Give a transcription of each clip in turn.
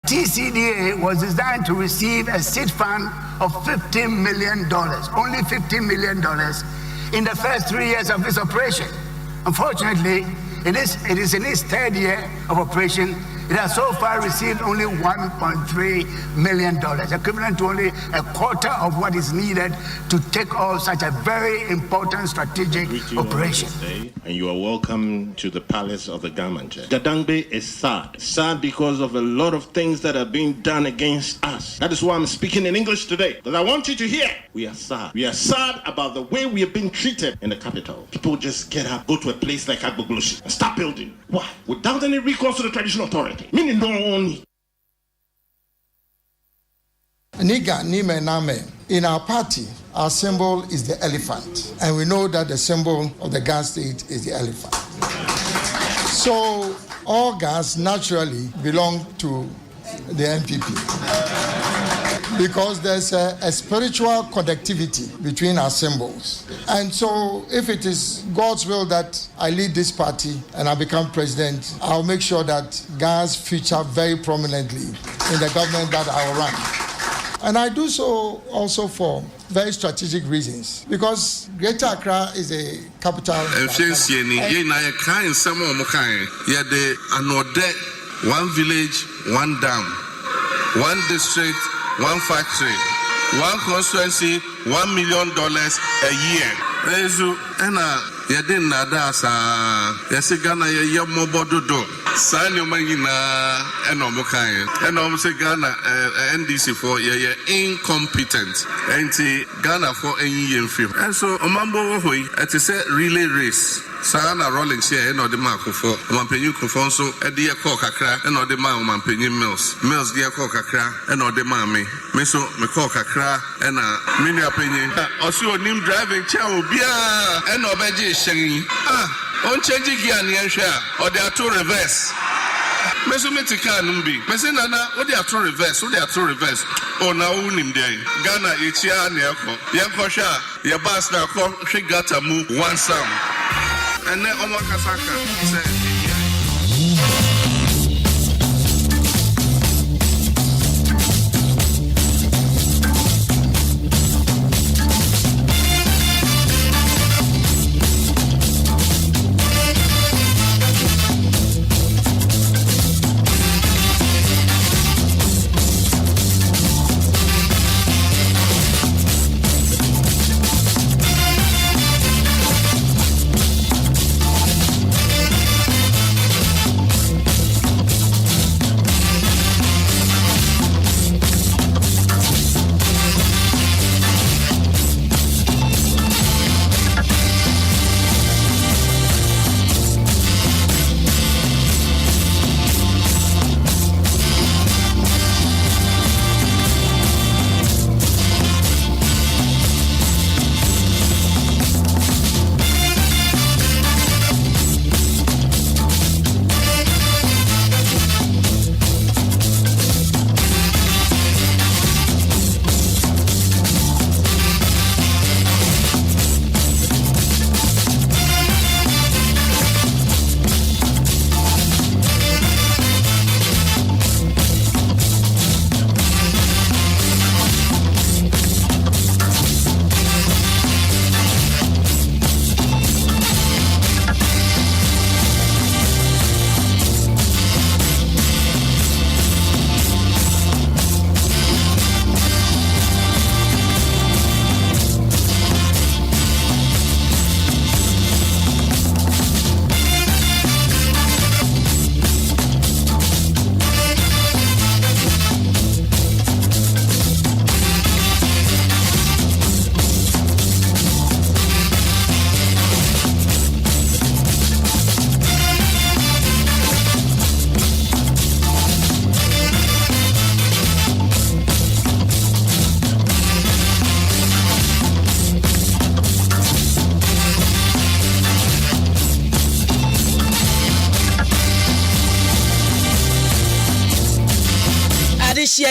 TCDA was designed to receive a seed fund of $15 million, only $15 million in the first 3 years of its operation. Unfortunately, it is in its third year of operation. It has so far received only $1.3 million, equivalent to only a quarter of what is needed to take off such a very important strategic operation. And you are welcome to the palace of the government. Gadangbe is sad. Sad because of a lot of things that are being done against us. That is why I'm speaking in English today. Because I want you to hear. We are sad. We are sad about the way we have been treated in the capital. People just get up, go to a place like Agbogloshi and start building. Why? Without any recourse to the traditional authority. Meaning no only. Niga Nime Name. In our party, our symbol is the elephant. And we know that the symbol of the Ghana state is the elephant. So all Ghans naturally belong to the NPP. Because there's a spiritual connectivity between our symbols. And so if it is God's will that I lead this party and I become president, I'll make sure that Ghana's feature very prominently in the government that I will run. And I do so also for very strategic reasons. Because Greater Accra is a capital. One village, one dam, one district, one factory, one constituency, $1 million a year. Yadin nada sa yasigana ya mobododo sanyo magina enomokan enom Ghana NDC for ye incompetent enti Ghana for enyi yemfim and so omambo hoi it is a relay race sana rolling share no de mark for omampenyu kufon so e de call kakra e no de ma omampenyu mills de call kakra e no de ma me so me call kakra e na mini apenyi osi onim driving chair obia e no beje on change gear near share or they are to reverse. Mesometica numbi. Mesenana, what they are to reverse, what they are to reverse. Oh, now unim day. Ghana, Ichia, Niako, Yankosha, Yabas, Nako, Shigata move one sound. And then Omakasaka said.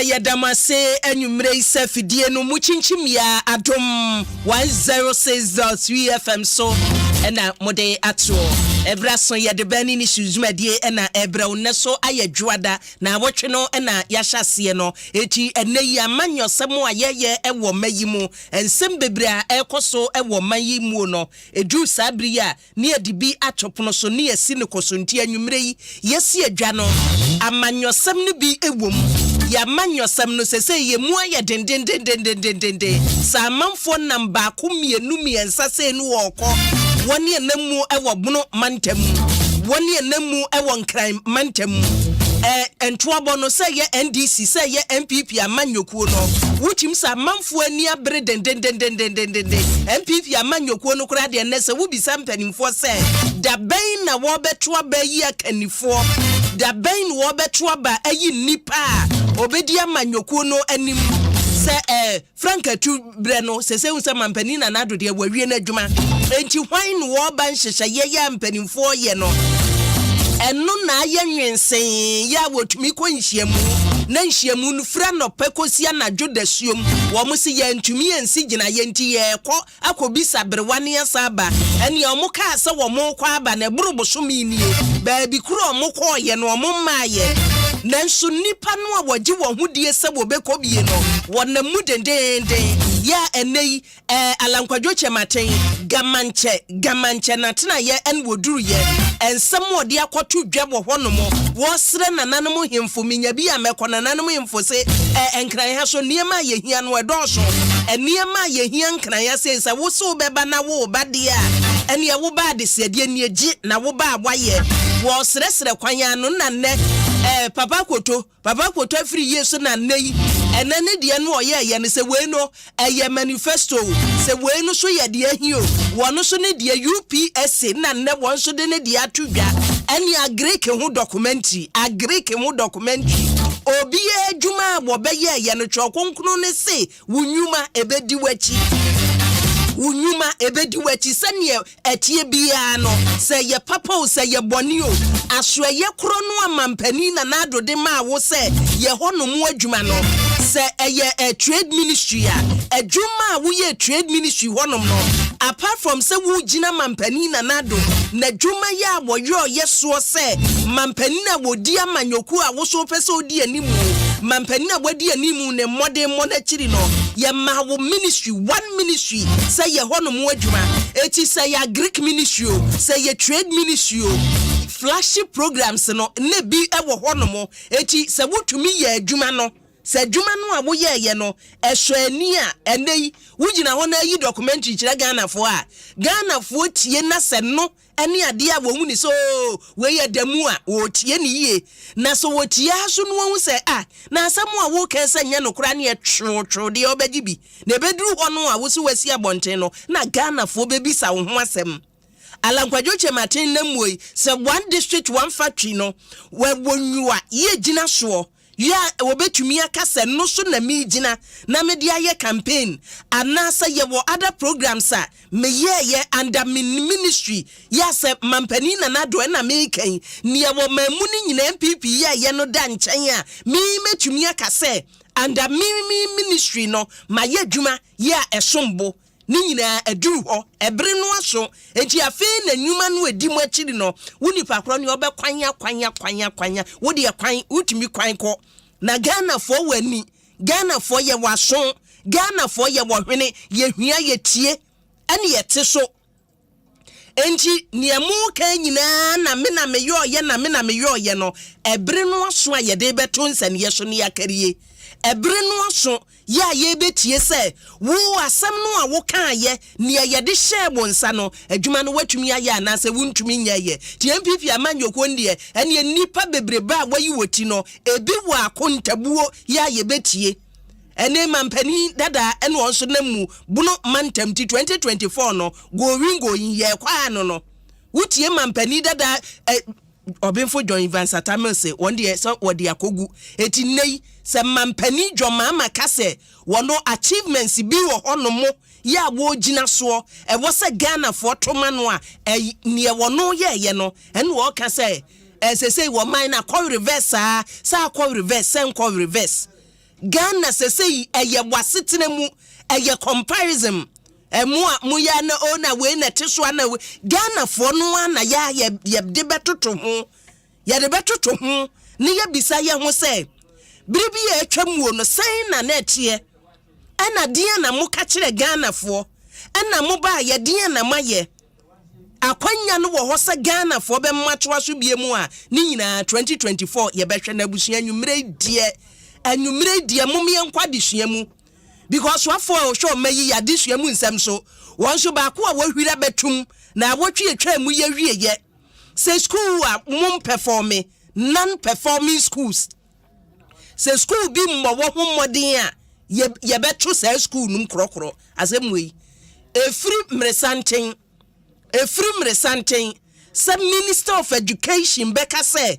Yadamase enumere sefidie no muchinchim ya Adom 106.3 FM so ena mode ato ebra so ye de bani ni suzumade ena ebra uneso ayadwada na wotwe no ena yahase no eti eneyi amanyosem ayeye ewo mayimu ensem bebre a ekoso ewo mayimu no edu sabri a ne edibi atopono so ne yesi ne kosonti anwumre yi yesi adwa no amanyosem ne bi ewom ya manyosem no sese ye mu aye dendendendendendende sa manfo namba ko mienu miensa se nu woko woni enamu ewo bunu mantem woni enamu ewo nkran mantem entoabo no se ye NDC se ye MPP amanyokuo no wuchim sa manfo ani abre dendendendendendende MPP amanyokuo no kura de nese wo bi sampanimfo se da ben na wo beto aba yi akanifo da ben wo beto aba ayi nipa obedi amanyokuo no anim se Franka tu breno se unsa mampani na nado de wawie na adwuma enti hwan no wo ban hyehye ye ya mpanimfo ye no eno na aye nwensen ya wotumi ko nhyiamu na nhyiamu no fra no pekosia na dwodasuom wo mo se ye ntumi ensi gina ye nti ye kɔ akobisa brewane asaba ene o mo ka se wo mo kɔ aba na burubosomi nie ba bi kuro mo kɔ ye no mo maaye nanso nipa no a wagye wo hodie se wo bekobie no wona mu dendende ya enei alankwadwo chematen gamanche na tena ye en woduru ye ensem ode akoto dwa wo honomo wo sere nananom hemfo minya bi amekɔ nananom hemfo se enkran ha so niema ye hia no edoso niema ye hia nkran ya se wo so beba na wo ba de a ene ye wo ba de se de ne agi na wo ba aboye wo sere kwanya no na ne papa koto afiri yesu na nei enane de no ye ne se we no eye manifesto se we no so ye de ahio wono so ne de UPSC na ne won so de ne de atudwa ene agreke ho documentary obi adwuma bo be ye no twokonkunu ne se wunyuma ebedi wachi sane etie bia no se ye papa o se ye boni o aso ye kro no amampani na nado de ma wo se ye hono mu adwuma no se eye trade ministry a adwuma wo ye trade ministry hono no apart from se wo gina mampani na nado na adwuma ya wo ye so se mampani na wodi amanyoku a wo so pese odi animu mampani na wodi animu ne modern monachiri no ye ma wo ministry one ministry say ye hono mu adwuma eti say ya Greek ministry say ye trade ministry flagship programs no ne bi ewo hono mo eti say wotumi ye adwuma no say adwuma no a wo ye no ehso ani a enei wugina ho na yi documentary kire Ghana fo tie na se no ene ade a wo hu ni so we ye damu a wo tie ni ye na so wo tie aso no wo se na asamo a wo kan se nya no kura ne twotwo de obaji bi na beduru ho no a wo so wasi abonten no na Ghana fo bebisa wo ho asem alankwadwo chematen na muoi se one district one factory no we wonwa ye gina so ya wobetumi akase no so na mi gina na me dia ye campaign anasa ye wo other programs a me ye under ministry ya se mampani na nado na me kan ne wo mamu ni nyina MPP ye no da nchen a me metumi akase under ministry no ma ye dwuma ya esombo ni nyina aduru ho ebre no aso enti afi na nyuma no edi mu akiri no woni pakro ne obekwanya wodi kwan utimi kwan ko na Ghana fo wani Ghana fo ye waso Ghana fo ye wohwene ye hua ye tie ane ye te so enti niemu kan nyina na me yo ye no ebre no aso a ye de beto nsane ye so ne yakariye ebre no aso ya ye betie se wo asem no a wo kan ye ne ye de hye bonsa no adwuma no watumi aye na se wuntumi nya ye ti MPP amanyoko ndie ene nipa bebreba a wayi woti no ebi wa akontabuo ya ye betie ene mampani dada ene onso namu buno mantam ti 2024 no go wingo ye kwa no wutie mampani dada Obenfo John Van Satamese one day so wodi akogu eti nei se mampani dwoma amaka se wono achievements bi wo hono mo ya wo gina so e wo se Ghana for toma no a ne wono ye no ene wo ka se say wo man na call reverse sa call reverse sen call reverse Ghana say eye wasetena mu eye comparison Emua muya na ona we na teso ana we Ghana fo no ana ya de betoto ho ya de betoto ho ne ya bisa ye ho se biribi ya atwamuo no sen na na etie ana dia na muka kire Ghana fo ana mo ba ye dia na maye akwanya no wo ho se Ghana fo be matwa so bie mu a ni nyina 2024 ye behwe na busua nwumre die mumye nkwa desua mu because what for show me ya desua mu nsem so won so ba ko a wahwira betum na wotwe atwa mu ye wie ye say school a mum performing non-performing schools say school bi mwo ho modern a ye beto say school num krokro asem we efri mresanten some minister of education beka say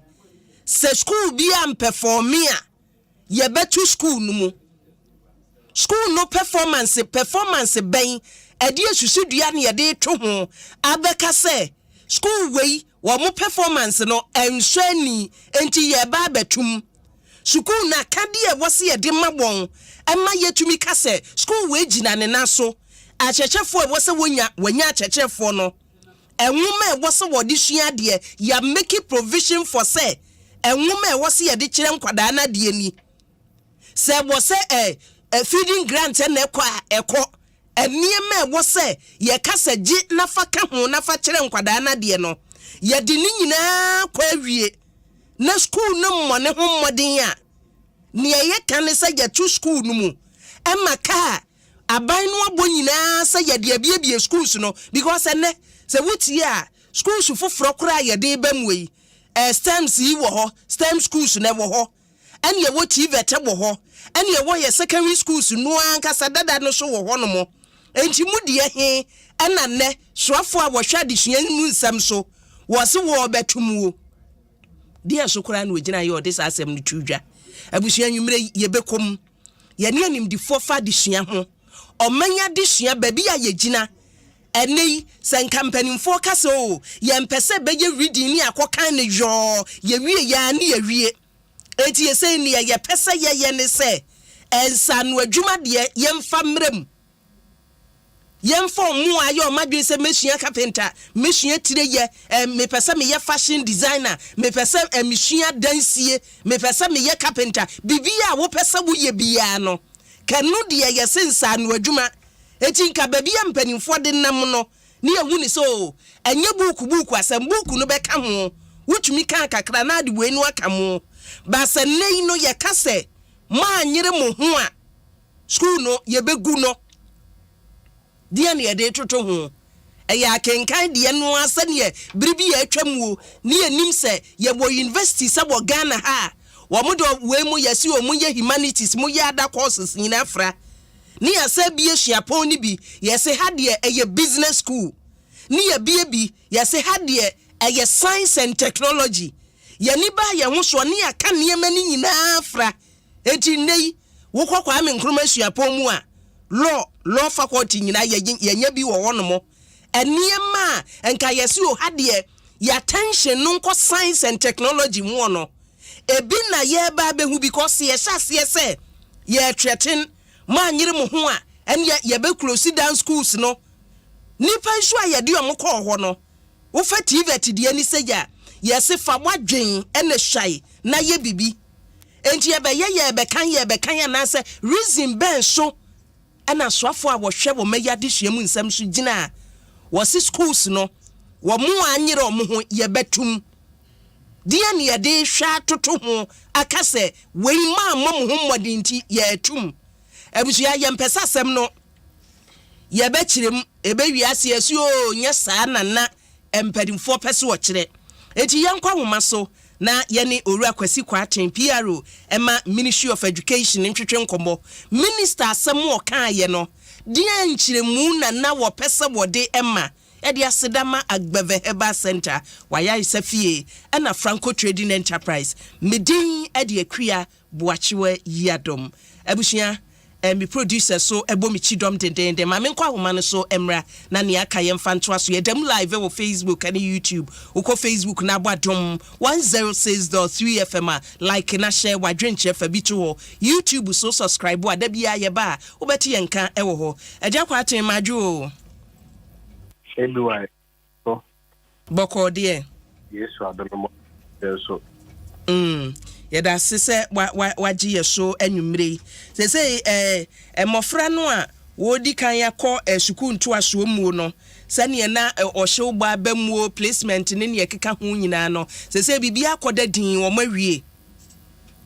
school bi am performing a ye beto school num school no performance ben edi asusu dua na ye de to ho abeka say school we wo mo performance no enhwani enti ye ba betum school na kade e wose ye de mabon ema yetumi kase school we gina ne naso achechefo e wose wonya achechefo no enwuma e wose wo de sua de ya make provision for say enwuma e wose ye de kire nkwada na de ni se wose feeding grant na ekọ eniema e wose ye kase gi nafa ka ho nafa kire nkwada na de no ye de ni nyina kwa awie na school no mo ne ho modern a ne ye kan se ye to school no mu ema ka aban no abo nyina se ye de abiebie schools no because ene se wuti a schools foforo kura ye de bamwe STEMs yi wo ho STEM schools na wo ho ene ye wo TVET wo ho ene ye wo ye secondary schools no anka sadada no so wo ho no mo enti mu de he ena ne soafo a wo hwa de hua mu nsam so wo se wo betum wo dia so kura na ogina ye odisa asem no tudwa abusua nwumre ye bekom ye ne anim di fofa de hua ho omanya de hua ba bia ye gina enei sen company fo kase o ye mpese beje reading ni akokan ne yo ye wie ya ne ye wie enti ye sei ne ye pese ye ne se ensa no adwuma de ye mfa mrem yemfo mu ayo madwe se mesua carpenter mesua tire ye me pese me ye fashion designer me pese mesua dansie me pese me ye carpenter bibia wo pese wo ye bia no kanu de ye sensa no adwuma etinka babia mpanimfo de nam no ne ehu ni so enye buku asem buku no beka ho wutumi kan kakra na de wenu aka mo ba se nei no ye kase ma anyere mo ho a school no ye begu no dia ne de toto ho eya kenkan de no asane biribi ya atwamuo ne yanim se ye bo university se bo Ghana ha wo mo do we mu yesi o mu ye humanities mu ya da courses nyina afra ne ya se bi ehia ni bi ye se ha de eye business school ne ya bi ye se ha de eye science and technology ye ni ba ye ho so ne ya ka ne ma ni nyina afra enti nei wo kwakwa ame nkroma ehia mu a law faculty nyina ye bi wo wono mo eniema enka yesi o hade ya attention no nko science and technology mu ono ebi na ye ba behu because ye hyase se ye threaten ma nyire mo ho a ene ye be close down schools no nipa nso a ye de omo ko ho no wo fa TVET de ani seja ye se fa wadwen ene hwai na ye bibi enti ye be kan na se reason ben so ana soafo a wo hwe wo meya de hwam nsam so gina wo si schools no wo mu anyere o mo ho ye betum dia ne ye de hwa toto ho akase wei ma mo ho modinti ye atum abusua ye mpesa asem no ye be kirem ebe wiase asu o nya saa nana empadimfo pese wo kire eti yankwa homa so na yene owura kwasi kwaten PRO ema Ministry of Education ntwetwe nkombo minister asem wo kan ye no dia nchiremu na wo pese wo de ema edi asedama agbeve heba center waya isafie na Franco Trading Enterprise medin edi akria boachiwe Adom abusua me producer so ebo me chidom dendende ma me nkwa homa no so emra na ne aka ye mfa nto aso ye dem live wo Facebook and YouTube uko Facebook na Adom 106.3 FM like na share wadwenche fa bi to ho YouTube so subscribe wa da bia ye ba ubeti ye nka ewo ho eja kwa aten madwo Anyway, so boko de yes, I don't know so yɛda sese wagye yɛ so anwumre sese mmɔfra no a wodi kan yakɔ sukuu nto aso mu no sɛne na ɔhyew ba bamuo placement ne ne yɛkeka ho nyinaa no sese bibia akɔda din wɔ mawie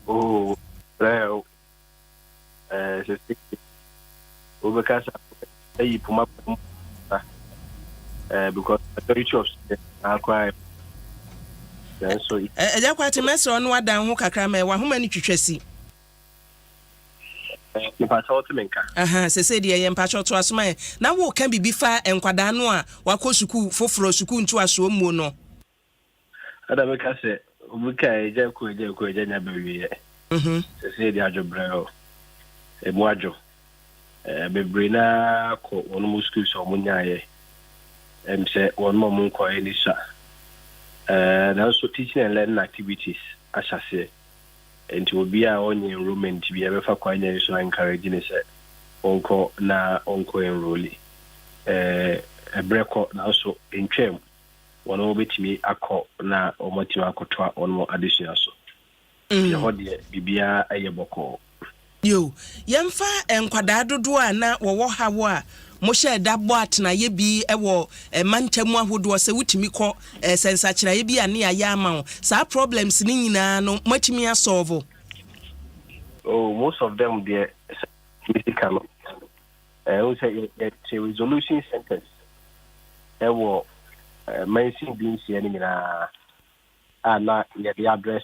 oh well sese obekasa ayi puma because majority of students are quite so eja kwati mese ono wadan ho kakra ma wa homa ni twitwasi mpacha otimenka sese de ye mpacha to asoma na wo kan bibi fa enkwada no a wakɔ suku foforo suku ntu aso mu no ada me ka se obuka eja ko eja nya bawie sese de adwobrɛ emu adwo bebre na ko ono mu school so mu nyaaye se one mo mu ko eni sa and also teaching and learning activities ashase and will be our own enrollment to be ever for quite so encouraging is onko enroll a break now so in term one will be to me ako na omotima akotwa on more additional so bibia ayeboko yo yemfa enkwada dodo a na wo hawo a mo share dabo atna ye bi ewo mantamu ahodo se wutimi kɔ sensachira ye bi ane ya ama sa problems ni nyina no matimi asolve most of them there physical we say a resolution centers ewo mention being here ni na ana ye dey address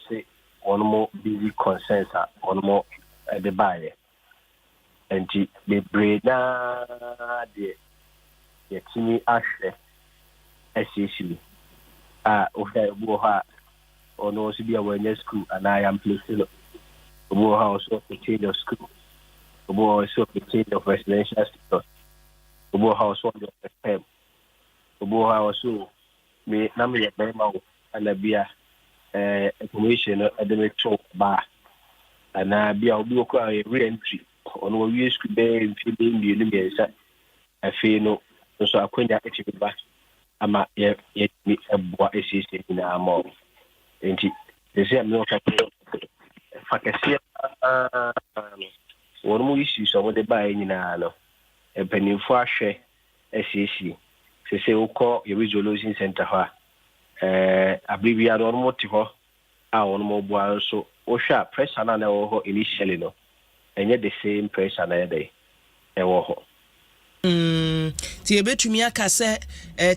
one more busy concerns on more the buyer and the breed the Yatimi Ashe SCC okay Boha or no to be awareness school and I am placing more house of the change of school, more also the change of residential sector, more house of the FM, more house me Namia Bema and a beer information at the metro bar and I be a re-entry. On what we could be in the universe, I feel no, so I couldn't actually back. I'm a yet me a boy assistant in our mom. And they say I'm not a if I can see one more issue, so what they buy in a penny for share SCC. They say, oh, call your resolution center. I believe we are on motive. I on mobile, so oh, sharp press and I initially no. And yet the same pressure na day ewo ho ti ebetumi aka se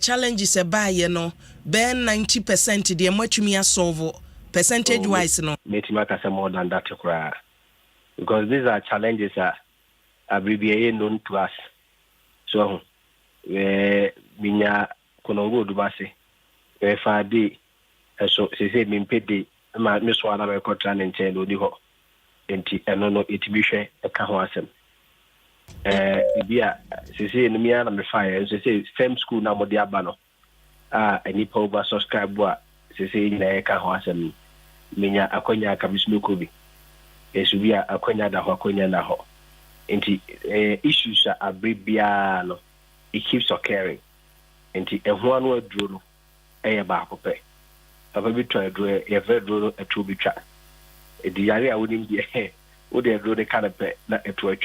challenges e ba ye no be 90% de matumi asolve percentage wise no metumi aka se more than that kra because these are challenges are abbreviated known to us so minya konongo dubase fa de so se mi mpede ma me so ana me kotra ne nchen do di ho enti eno no etibihwe eka ho asem bia sisi enumia na me fire sisi same school na modi aba no eni pa over subscribe a sisi nyina eka ho asem menya akonya kabismu ko bi esubia akonya da ho akonya na ho enti issues are bia no it keeps occurring enti eho anu aduro no ba akopɛ papa bi try aduro e ve aduro atu bi twa the yare I wouldn't be a would they do the kind of pet na etwa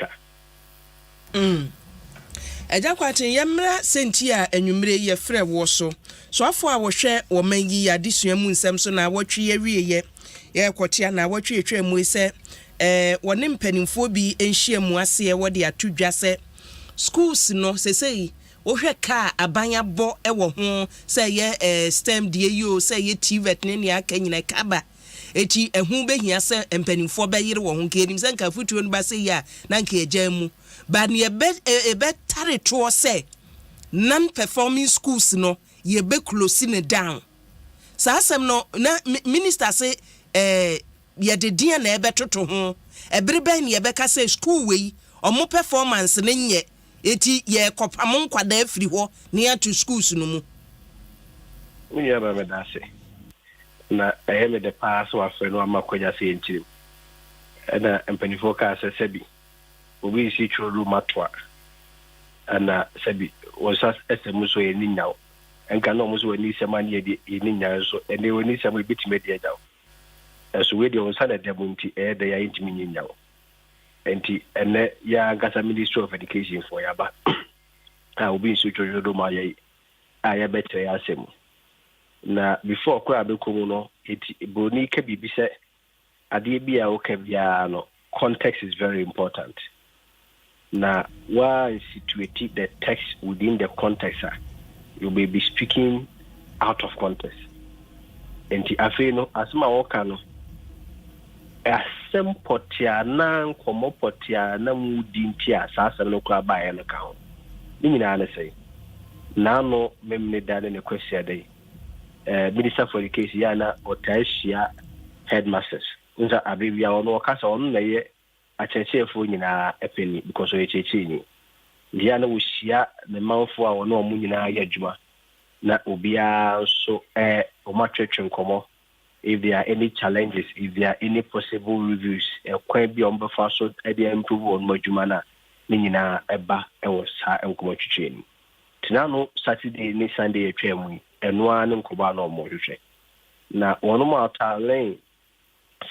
eja kwatin yemra sentia anwumre ye frɛ wo so afo a wo hwɛ wo mangi ya desua mu nsɛm so na wotwe ye wiye ye kwotia na wotwe etwa mu sɛ wone mpanimfo bi enhia mu ase wo de atodwa sɛ schools no sesei wo hwɛ ka abanya bɔ wo ho sɛ ye STEM de yo sɛ ye TVET ne ne aka nyina kaba eti ehu behia se empanimfo beyire wo ho kenim se nka futuo no ba se ya na nka eja mu ba ne ebe tare to se non performing schools no ye be close ne down sa asem no na minister se ye de dia na ebe toto ho ebere ben ye be ka se school we omo performance ne nye eti ye kopam nkwada afiri ho ne to schools no mu Yeah, but that's it. Na me the pass wa fe no amakonya se nchirim. Na empanifo ka sebi. Obi si churu matwa. Ana sebi wasa esemu so eni nyawo. Enka no mo so eni sema ne eni nyawo so ene oni sema bitime de dawo. So we de on sana de bunti de ya intimi nyawo. Enti ene ya gasa Ministry of Education for ya ba. Obi si churu ma ye aya betre ya semu. Na before kwa bekomu no eti boni ka bibi se ade bia o ka bia no context is very important. Na why situate the text within the context you may be speaking out of context. Enti afi no asma o ka no asem potia na nkomo potia na mudi nti asasa no kwa ba ya no ka ho ni nyina na sei na no memne dane ne kwesi adai Minister for Education yana otashia headmasters unza abibia ono kasa ono na ye achechefo nyina epeni because o echechi ni dia na wohia ne manfo a ono omu nyina ya adwuma na obia so omatwetwe nkomo if there are any challenges, if there are any possible reviews kwan bi on befa so dey improve on adwuma na ni nyina eba ewo sa nkomo twetwe ni tinano Saturday ni Sunday etwemu enwa ne nkoba no mo hwehwe na wono ma outline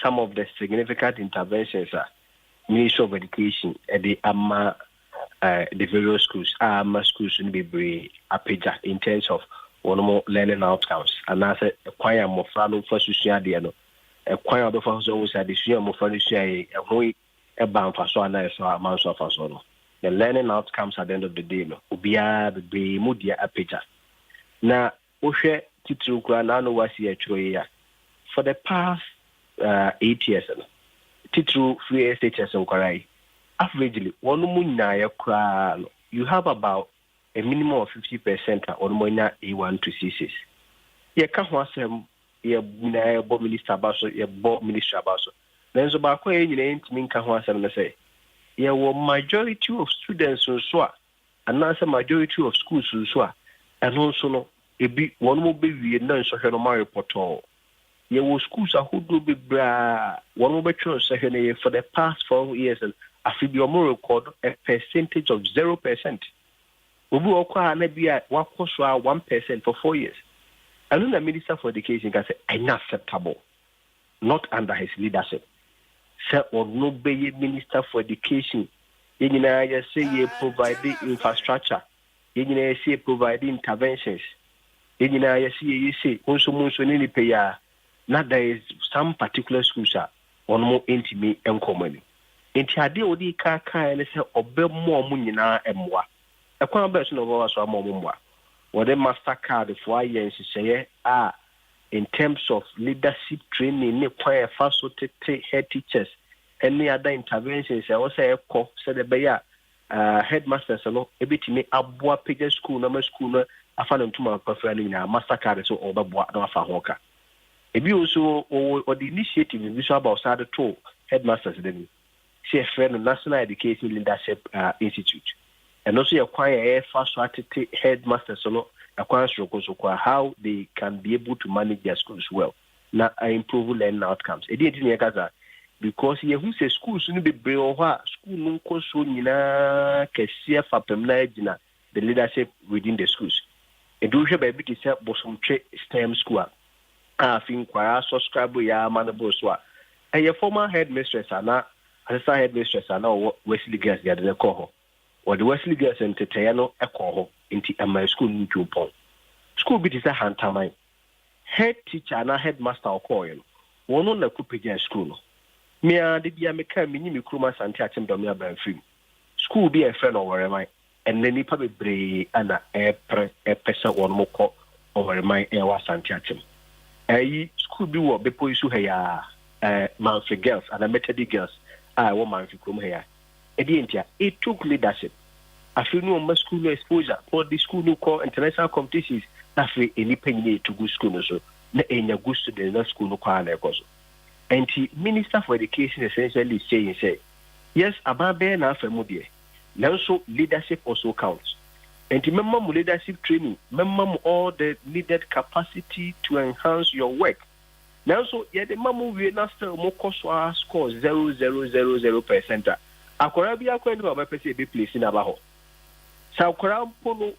some of the significant interventions Ministry of Education the ama the various schools schools in be apeja in terms of wono mo learning outcomes and as a kwaya mo fra no fa susua de no kwaya do fa so wo sa de sua mo fa no sua e ho e ba mfa so ana so ama so fa so no the learning outcomes at the end of the day no obia be mu dia apeja na ohwe titru kura na no wasi atwo ya for the past 8 years titru free SHS nkorai averagely one mu na ya kura no you have about a minimum of 50% on monya A1 to C6 ye ka ho asem ye na bo minister abaso ye bo minister abaso nenzo ba ko ye nyina ntimi nka ho asem na say ye wo majority of students so a anasa majority of schools so a eno so no ebi one mo be wie na so hwe no ma report ye wo schools ahodo be bra one mo be tro so hwe ne for the past 4 years and afi bi o mo record a percentage of 0%. Obu okwa na bia wakoso 1% for 4 years. And the Minister for Education can say unacceptable, not under his leadership. Say or no be Minister for Education. You say you provide infrastructure. You say provide interventions. You say also ni pay ya. Now there is some particular schools on more intimate and common. Inti ade odi ka and say obe mo mu nyina emwa. Ekwan ba so no wa so amomwa what the Mastercard for years say in terms of leadership training ne kwan fa so tete head teachers any other interventions I was say ko said the beya headmasters no ebitimi aboa page school na school no afa no ntuma kwafra ni na Mastercard so obaboa na afa hoka ebi also or the initiative is about start to headmasters then say friend National Education Leadership Institute. And also acquire fast headmasters so acquire how they can be able to manage their schools well. Now improve learning outcomes. Because here who say schools no be school no so nyina kese fapem na agina the leadership within the schools. And do we be to say bosom STEM school. Fin kwara subscribe ya manabo so a former headmistress ana assistant headmistress ana Wesley Girls ya de ko or the Wesley Girls and Tetayano Echo into my school in Jupon. School bit is a hantamai. Head teacher and a headmaster or coil. One on the Coupé school. Mea de Biamica Mini Kruma Santiatim Domia Banfim. School be a friend over my and then probably bray and a person or moko over my air Santiatim. A school be what before you hear Manfred girls and a Methodist girls. I want Manfred come here. It took leadership. I feel no school exposure for the school no call international competitions. I feel any penny to good school so. Na enya good students na school no kwa na ekoso. And the Minister for Education essentially saying say Yes, ababe na afemudie. Also, leadership also counts. And remember leadership training, remember all the needed capacity to enhance your work. Now, so yeah, the mamu we na still mo score 0.000%. Akwara bi akwa ndi ba pese be place na ba ho. Sa akwara mpo no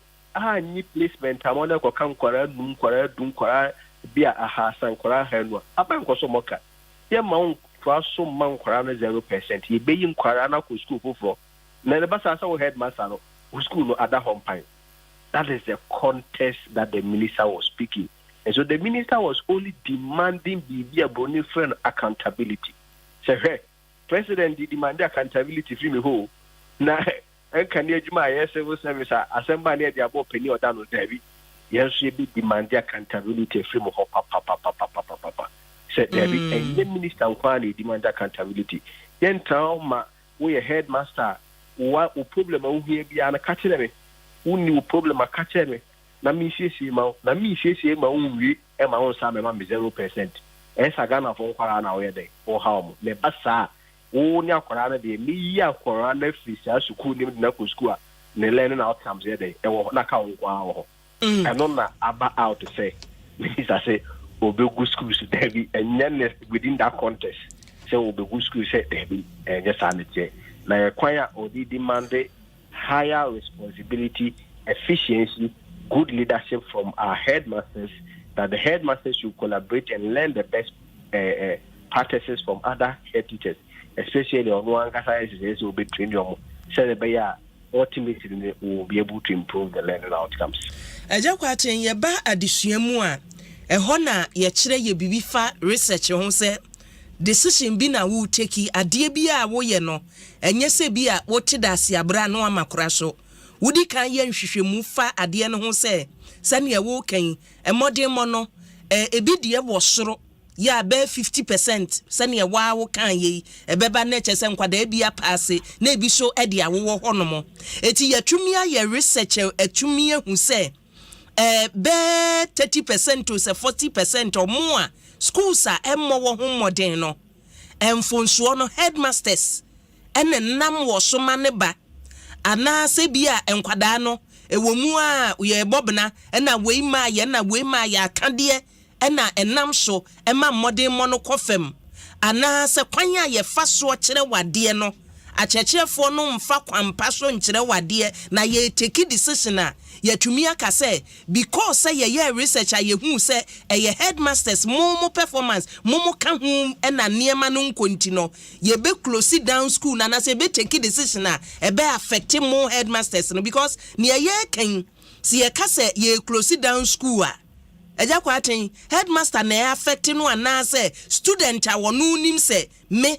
ni placement amona ko kan kwara dum kwara bia ahasan kwara hanu. Aba nko so moka. Ye ma on so man kwara no 0%. Ye be yin kwara na ko school foforo. Na the basa sa headmaster no school no ada home pine. That is the context that the minister was speaking. And so the minister was only demanding the bony friend accountability. Say, hey, President demand accountability from me who now can you my civil service assembly the above penny or down Debbie? Yes, she be demand accountability from papa. Said Debbie, and the minister finally demand accountability. Then tell ma we a headmaster what problem here be an catcher. Who knew problem a catcher me? Na mi siesie ma unwi e ma on sa me ma 0%. Esa Ghana fo kwara na we dey o ha mo le basa wo ni akwara na de mi ya akwara na fisa school ni na ko school ne learning outcomes ye dey e wo na ka wo kwa wo and on na aba out to say minister say obegu schools there be and within that context say obegu schools say there be just sanity na require odi demand higher responsibility, efficiency, good leadership from our headmasters, that the headmasters should collaborate and learn the best practices from other head teachers, especially on one exercises will be trained on. So that ultimately will be able to improve the learning outcomes. Eja kwachen ye ba adesua mu a ehɔ na ye kyerɛ ye bibi fa research ho sɛ decision bi na wo take ade bi a wo ye no enye se bi a wo te da asiabra no amakora so wudi kan ye nhwehwemu fa ade no ho sɛ sane wo kan emode mo no ebi de wo soro ya be 50% sane wo kan ye ebeba na kyese nkwada bi apase na ebi so de awo hɔ no mo eti yatumi aye research atumi ehu sɛ be 30% to 40% or more schools are emmo wo ho modern no emfonso no headmasters ene nam wo so ma ne ba ana se bia enkwada no ewo mu a ye bobna ena wei ma ya akade ena enam so ema modern mo no kofem ana se kwan a ye fa so kire wade no akyekyeefo no mfa kwampa so nkire wade na ye take decision a yatumi aka say because say ye research a ye hu say ye headmasters mo performance mo ka hu na niema no nkonti no ye be close down school na say be take decision a be affect mo headmasters no because ne ye kan si ye ka say ye close down school a eja kwaten headmaster na affect no ana say student a wonu nim say me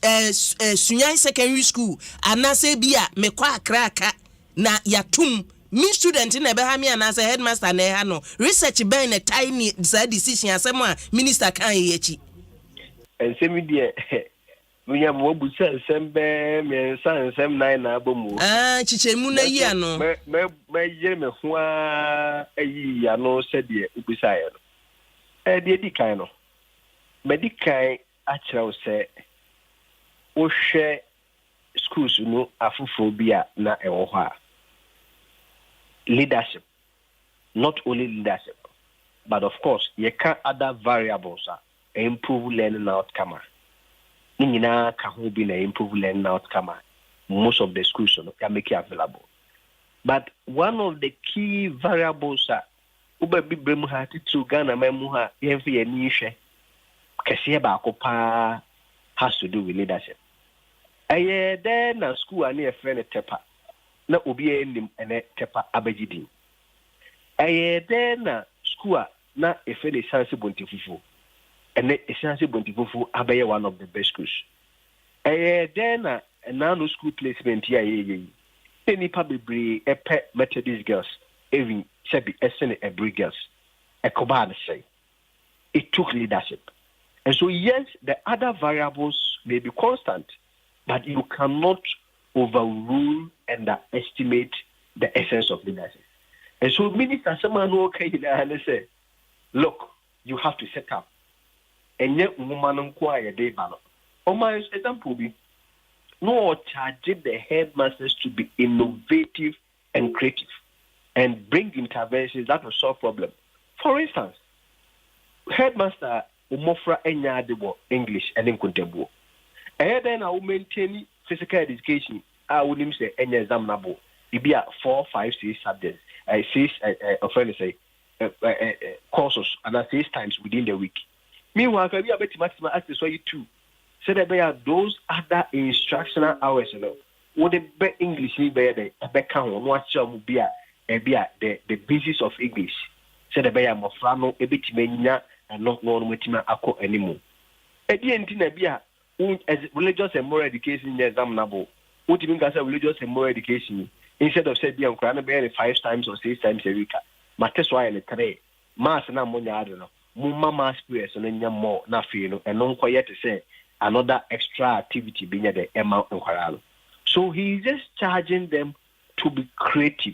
Sunyan secondary school ana say bia me kwa akraka na yatum me student na be ha me ana say headmaster na ha no research ben na tiny za decision asem a minister kan ye echi ensemi de me ya mo bu se sembe me san sem nine na abomu chichemu na yi ano me yere me ho ayi ya no se de ubisa ya no de di kan no me di kan a kire se o hwe schools no afufobia na ewo ho a leadership, not only leadership, but of course, you can other variables improve learning outcome. Nina can be na improve learning outcome. Most of the schools can make it available. But one of the key variables ube bi bremu ha titu Ghana memu ha yemfi ye nishe kese ba akopa has to do with leadership. Aye then na school ani e friend tepa. Na obi enim ene tepa abagidi na school na efe le chance bontifufu ene chance bontifufu abaye one of the best schools na no school placement ya ye any probably epe Methodist girls even sebi esene every girls ekoba say it took leadership. And so yes, the other variables may be constant, but you cannot overrule and underestimate the essence of leadership. And so minister someone who say, look, you have to set up. And yet woman inquire day ballot. Oh my example be no charging the headmasters to be innovative and creative and bring interventions that will solve problems. For instance, headmaster umofra enyadebo English and Nkuntebuo. Then I will maintain physical education. I will name say any examinable. It be 4, 5, 6 subjects. 6 courses and 6 times within the week. Meanwhile, if you have maximum access to 2. So that there are those other instructional hours, what the be English be the count what be the basis of English. So that there more flannel a bit mania and not known with him anymore. At the end, as religious and moral education is examinable. What you mean as religious and moral education instead of saying I'm crying 5 times or 6 times a week. Matters why in the mass and ammonia, I don't know. Mumma mass prayers and then more nothing and non quiet to say another extra activity being at the Emma and Haralo. So he's just charging them to be creative.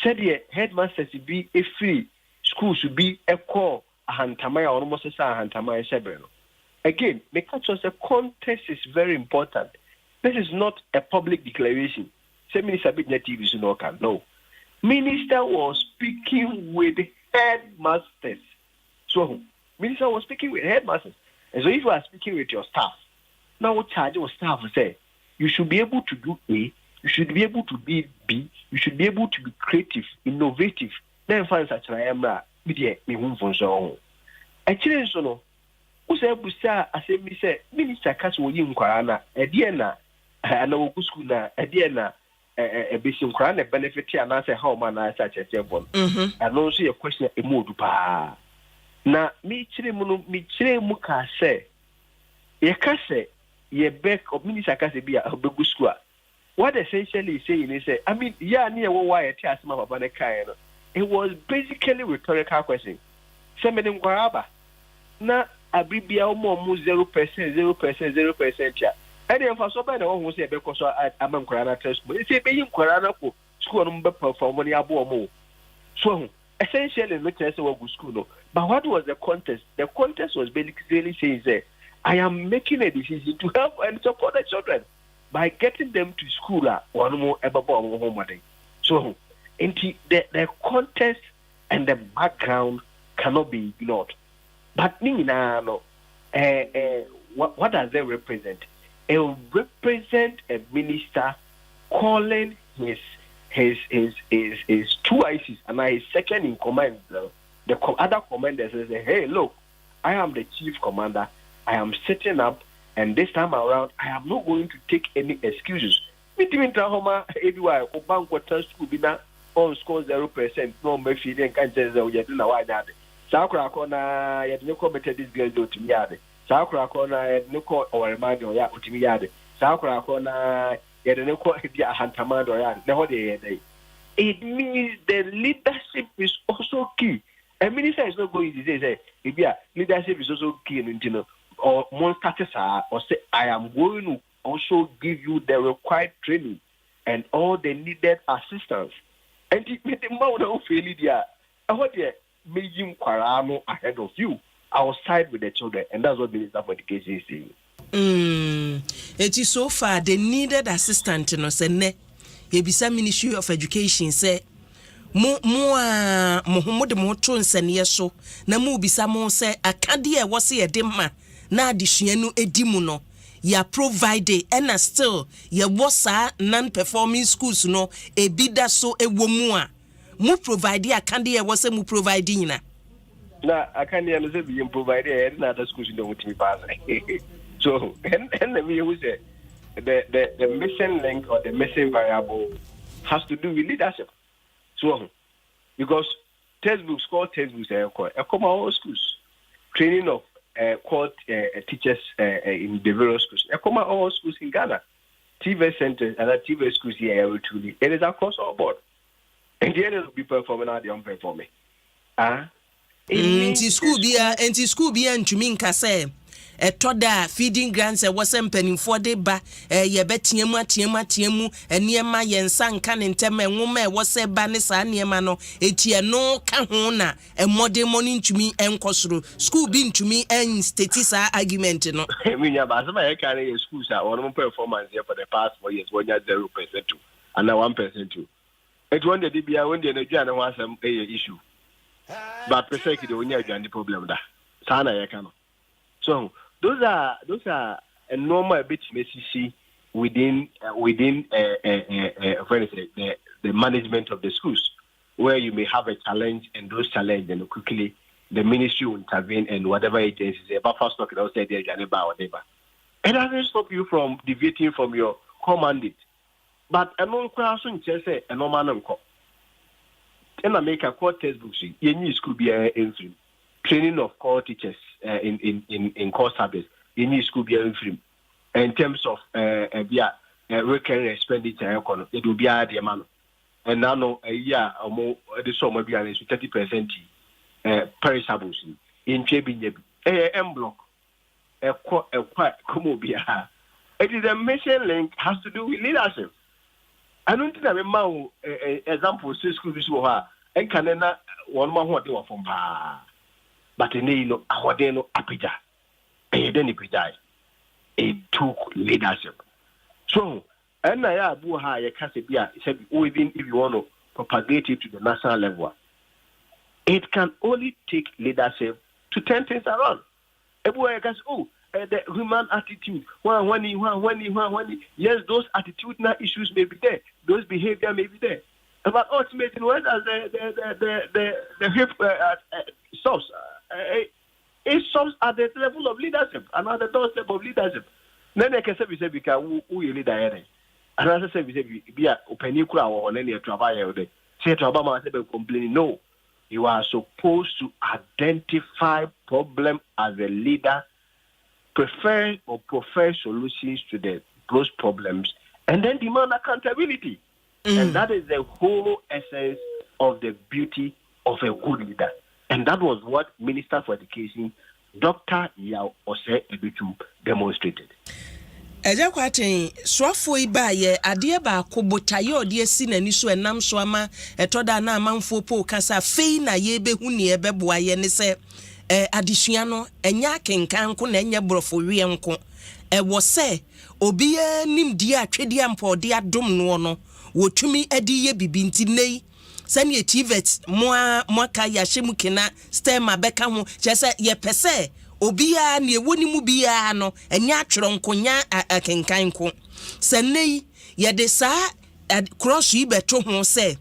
Said the headmasters to be a free school should be a call a hantamaya almost a hantamaya sebreno. Again, because the context is very important. This is not a public declaration. Say Minister Bidnet TV is no. Minister was speaking with headmasters. So Minister was speaking with headmasters. And so if you are speaking with your staff, now what charge your staff will say, you should be able to do A, you should be able to be B, you should be able to be creative, innovative. Then find such an emra, me home for so. Actually, so no. Who said, I say, Minister Castle in Quarana, a diana, and no school, a diana, a basic crown, a benefit, and answer how man I such as your one. I don't see a question a mood. Na me chire muka say ye ka say ye back of minister ka say bia obegu school. What essentially saying is say I mean yeah near why ye tia asma baba ne kai no. It was basically rhetorical question. Say me dem kwaraba na abribia mo 0% ya. E dey for so by na won say e be koso amam kwara na test. But say be yin kwara na ko school no be perform ni abo mo. So essentially make sense of school no. But what was the context? The context was basically saying that I am making a decision to help and support the children by getting them to school one more home. So the context and the background cannot be ignored. But what does they represent? It will represent a minister calling his 2 ICs and his second in command. The other commander says, hey, look, I am the chief commander. I am sitting up, and this time around, I am not going to take any excuses. Meeting Tahoma, everywhere, Obank water school, on score 0%, no, Murphy, then can't say, oh, you know why that. Sakrakona, you had no committed this girl to me. Sakrakona, had no call or remind you, yeah, to me. Sakrakona, you had no call, yeah, Hantamand or yeah, no, they. It means the leadership is also key. A minister is not going to say, leadership is also key, or monster or say, I am going to also give you the required training and all the needed assistance. And it made the mouth of failure. I want to make him Quarano ahead of you. I will side with the children, and that's what the Minister for Education is saying. It is so far the needed assistant, say, Yebisa Ministry of Education say, mo de mo to nsane so na mo bisa mo se akade e wo se ye de ma na adesua no edimu no ya provide and still ye wo sa non performing schools no ebida so ewo mu a mo provide akade e wo se mo provide nyina na akade e no se bi provide e na other schools no mutimi pass. So and me who say the missing link or the missing variable has to do with leadership. So, because textbooks, all schools, training of teachers in the various schools, all schools in Ghana, TVET centers and TVET schools here, it is across all board. And the others will be performing how they are performing. School be and to mean Kase. toda feeding grants was empany for de ba ye betiemu atiemu eniema yensa nka ne ntem enwoma was a banisa niema no etie no ka ho na modern morning to me enkosoro school bin to me en status argument no minya ba sama e kan e schools are one performance here for the past 4 years when you 0% to and 1% to it one the bia when the na no asem issue but preseki the onya the problem da sana ye kan so those are a normal bit messy within the management of the schools where you may have a challenge and those challenge and quickly the ministry will intervene and whatever agencies about stock it outside there or whatever. It doesn't stop you from deviating from your core mandate. But a non-question say a no man uncle. In America, core textbooks, you school be in training of core teachers in core service. You school be in in terms of recurring expenditure, it will be a man. And now a year or more, the sum will be 30%. Perishables in Chebin M block a quite comobia. It is a mission link has to do with leadership. I don't think I'm a example school this and canena one more what they were from but in no awadeno apija a then it took leadership. So and I buha a casabia said within if you want to propagate it to the national level. It can only take leadership to turn things around. Everywhere goes, the human attitude. Yes, those attitudinal issues may be there. Those behavior may be there. But ultimately, where does the hip stops? It stops at the level of leadership, another doorstep of leadership. Then I can say, because who you leader? And as I said, be a penicula or any travel. Say to Obama, I said, complaining, no. You are supposed to identify problem as a leader, prefer solutions to those problems, and then demand accountability. And that is the whole essence of the beauty of a good leader. And that was what Minister for Education, Dr. Yao Ose Ebitu, demonstrated. Eja kwaten swafo iba ye ade ba kobotaye ode asi nani so enam so ama etoda na amanfo po kasa fei na ye behu ne ebeboa ye ne se adesua no enya kenkan ko na enya brofo wie nko wo se obi anim di atwedi ampode adom no no wotumi adi ye bibinti nei sane TVET mo ka ya hyemu kena stem abeka ho chese ye pese obia ne woni mu bia no enya atwero nkonya akenkan ko sanei ye de sa cross yi beto ho se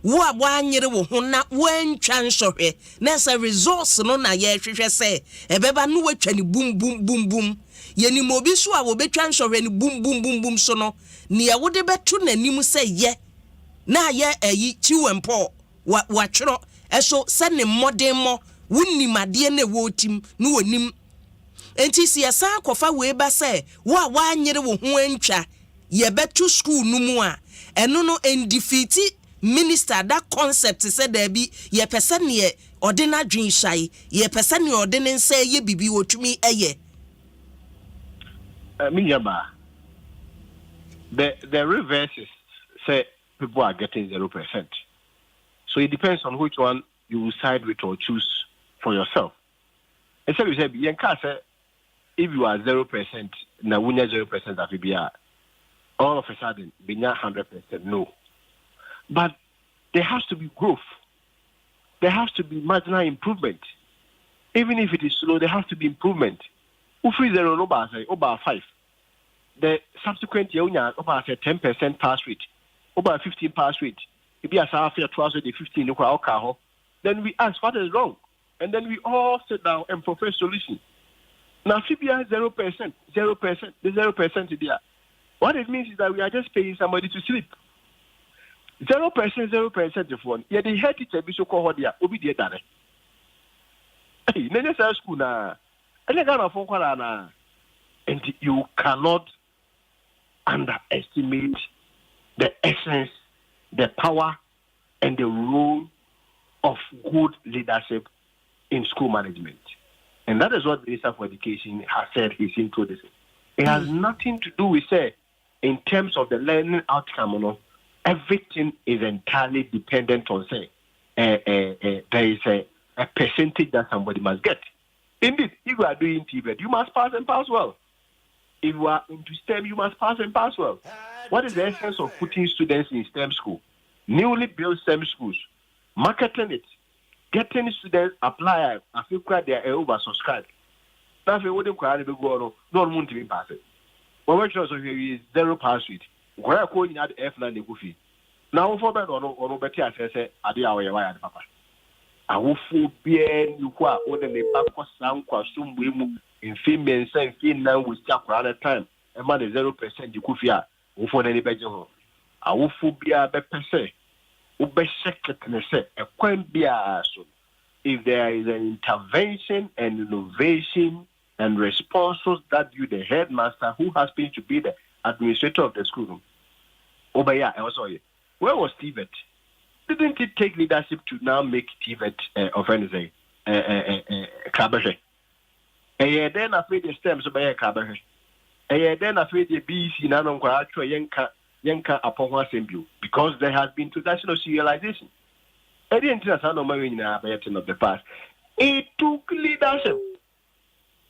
wo abo anyere wo ho na wantwa nsohwe na sa resource no na ye hwehwe se ebeba no watwa ni bum bum bum bum ye ni mobi so a wo betwa nsohwe ni bum bum bum bum so no ne ye wo de beto nanim se ye na ye ayi chiwempo wa twero eso se ne modern mo wunimade na wotim no wonim enti siasa akofa we ba se wo a wanyere wo ho antwa ye beto school no mu a eno no defeat minister that concept said there be ye person ne ordinary dream shy ye person ne ordinary say ye bibi wotumi eye minyaba the reverse is say people are getting 0%, so it depends on which one you side with or choose for yourself. And so you say, if you are 0%, now when 0% of BBR, all of a sudden, being 100%, no. But there has to be growth. There has to be marginal improvement. Even if it is slow, there has to be improvement. If we 0 over 5, the subsequent year, over 10% pass rate, over 15 pass rate, if you are 15, then we ask what is wrong. And then we all sit down and propose solution. Now, CBI 0%, the 0% there. What it means is that we are just paying somebody to sleep. 0% of one. Yeah, the head teacher be so called here. Obi die dare. Hey, nene sa school na. Ele gana phone call na. And you cannot underestimate the essence, the power, and the role of good leadership in school management. And that is what the Minister for Education has said he's introducing. It has nothing to do with, say, in terms of the learning outcome, you know, everything is entirely dependent on, say, there is a percentage that somebody must get. Indeed, if you are doing TVET, you must pass and pass well. If you are into STEM, you must pass and pass well. What is the essence of putting students in STEM school? Newly built STEM schools, marketing it, getting students apply. I feel quite they are oversubscribed. That's why we wouldn't quite go on. No one to be passed. When we chose is 0 pass rate. Where I call in at F9 the goofy. Now for that or better I say I did our wire papa. I will full bien you qua or the back sound question we move in female and female with Jack around the time. A man is 0% you could fear. For any better. I will full be a better say. If there is an intervention and innovation and responses that you, the headmaster, who has been to be the administrator of the school, where was TVET? Didn't it take leadership to now make TVET of anything? Kabahe. And then afraid the stems of a Kabahe. And then afraid the BC Nanon Quattro Yanka upon one symbol because there has been introduction of serialization. I didn't of the past. It took leadership.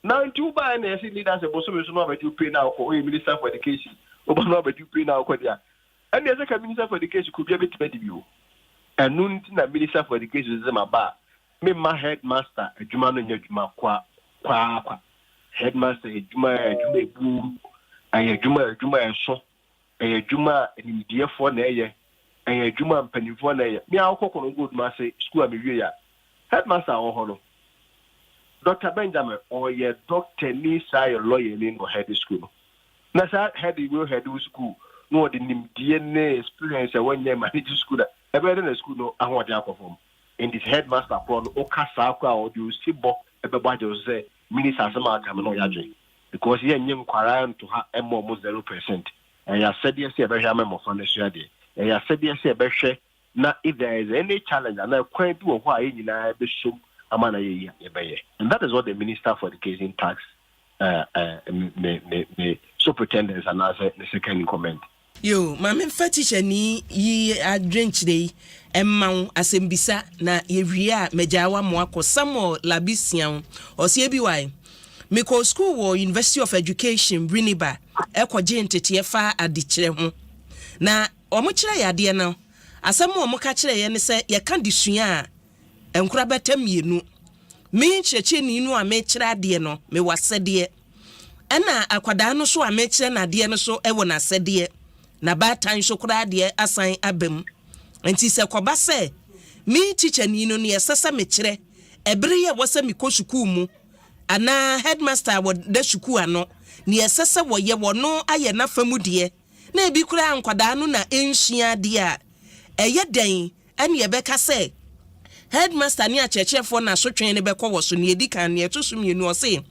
Now, in two by leadership, also you pay now for Minister for Education, but you pay now. And the other Minister for Education could be a bit better view. And noon Minister for Education is about me, my headmaster, a Jumano Juma qua headmaster, a Juma boom, and a Juma so. Juma in dear for Naya, and a Juma and Penny for Naya. Me, I'll cook on good master, school me, headmaster or honor. Dr. Benjamin or your doctor needs a lawyer in or head school. Nasa had the will head school, no, the DNA experience a 1 year managed school. Ever in a school, no, I want to perform. In this headmaster from Okasaka or you see Bob, everybody will say, Minister Sama Kamano because he and young Quaran to have almost 0%. And I said yes, I better memo for the share day. And I said yes, I better now if there is any challenge, and I quite do why in I be show a man and that is what the Minister for Education tax superintendents and answer the second comment. Yo, Mamma Fetish ni ye a drink today, and Mount Asembisa na Evria Mejawa Mwako Samo Labisian or CBY. Miko School or University of Education, Briniba, Equa Gente TFA at the Chile. Na Omuchra ya diana, Asamo Mokachre and say, Ya can't dissuya, and Crabatem you. Me Chechin no a metra diano, me was said dear. Anna Aquadano so a metra na diano so Ewona said dear. Na bad time so cra dear assign abem. And tis a Quabase. Me teacher Nino near Sasa metre, a bria was a Mikoshukumu. Ana headmaster wo da shuku ano ne yesese wo ye wo no aye na famudie na ebi kura nkwada no na enhia de a eye den ene ye beka se headmaster ne achechefo na sotwen ne beko wo so ne edikan ne etosum yenu o se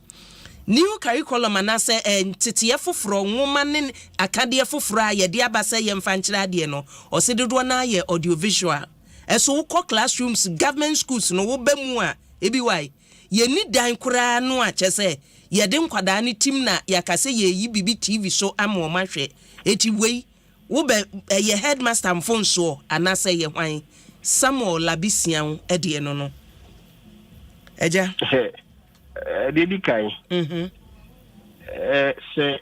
new curriculum anase entete foforo nwoma ne akade foforo a ye de abase ye mfa nkyira de no o se dodo na ye audiovisual eso wo classrooms government schools no wo bamu a ebi why ye ni dan kura no a chese ye de nkwada ne tim na yakase ye yi bibi TV so ama o mahwe eti wei wo be ye headmaster mfon so anase ye hwan Samuel Labisian edie no no eja Dedi kai say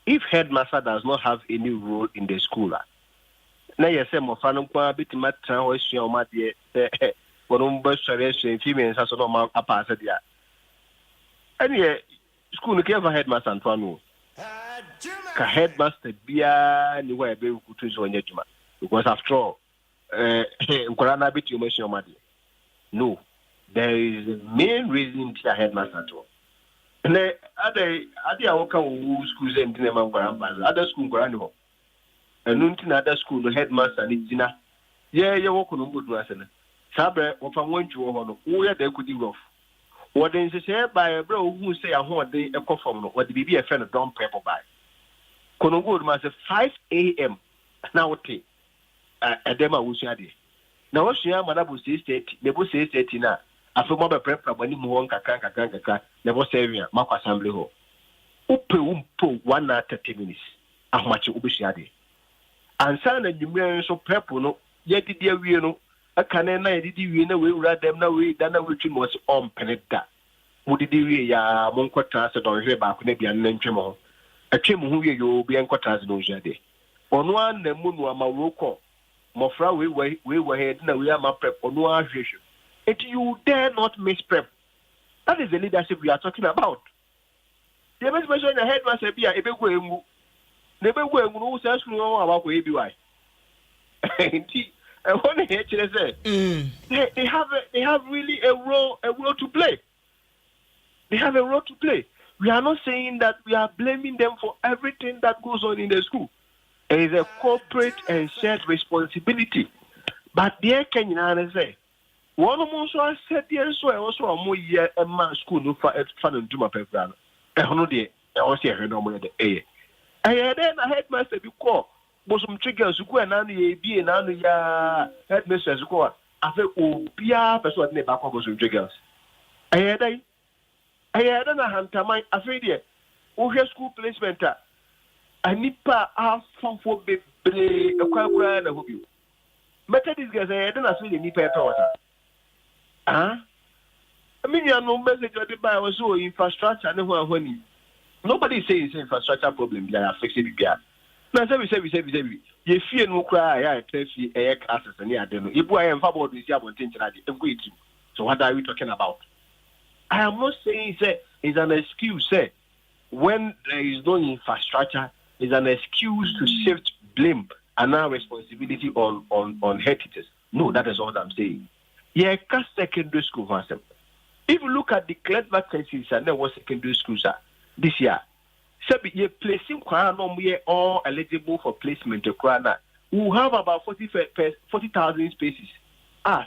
if headmaster does not have any role in the school na ye say mo fa no kwa bitima tran ho asua o ma de One restoration, females as no man pass it ya. And yeah, school never headmaster Antoine. Ka headmaster bia ni wa be kutu so nyejuma. Because after all, Nkorana bit you mention madi. No, there is a main reason to a headmaster at all. And other work schools and other school Nkorana. And nunti na other school headmaster ni dina. Yeah, you work on good lesson. Sabre of a one to one, where they could do off. What then say by a bro who say a whole day a conform, what the baby a friend of Don Pepper by. Konogood must 5 a.m. Now, a demo was yadi. Now, what's your mother will say state, they will say state now. afi mo be prepare bani mu won kakran na bo servia makwa assembly ho upe umpo 1 hour 30 minutes ahmachi ubishia de ansa na nyumre so prep no ye didi awie no aka na ye didi wie na we wura dem na we da na we twi mo se on peneta mo didi wie ya mo nkwata se don hwe ba ko na bia na ntwem ho atwem ho wie yo bia nkwata se no hwe de ono an na mu no ama woko mofra we head na we am prep ono ahwehwe it you dare not miss prep. That is the leadership we are talking about. The best person the headmaster be a ebegu emu nebegu emu no say school no about ko ebi why and when they say they have really a role to play. They have a role to play. We are not saying that we are blaming them for everything that goes on in the school. It is a corporate and shared responsibility. But there can you say one of us said yes, so I also a more year a man school no fun into my paper. No, dear, I was here no more the A. And then I had myself call. But some triggers who go and be and ya headmistress go. I feel oh, Pia, person never come some triggers. I had a hunter my afraid. Oh, here school placement. I need pa fun for baby a quite and I hope you. Better these guys, I don't feel any paper water. I mean, you have no message or the buy was so infrastructure and when nobody is saying it's infrastructure problem, they are fixing it. Now, say, you fear no cry, I tell you, air classes and I don't know. If I am about this, I won't think that so, what are we talking about? I am not saying it's an excuse, when there is no infrastructure, it's an excuse to shift blame and now responsibility on head teachers. No, that is all I'm saying. Yeah, secondary school myself. If you look at the declared vacancies and there was secondary schools this year, so you're placing we are all eligible for placement. We have about 40,000 spaces.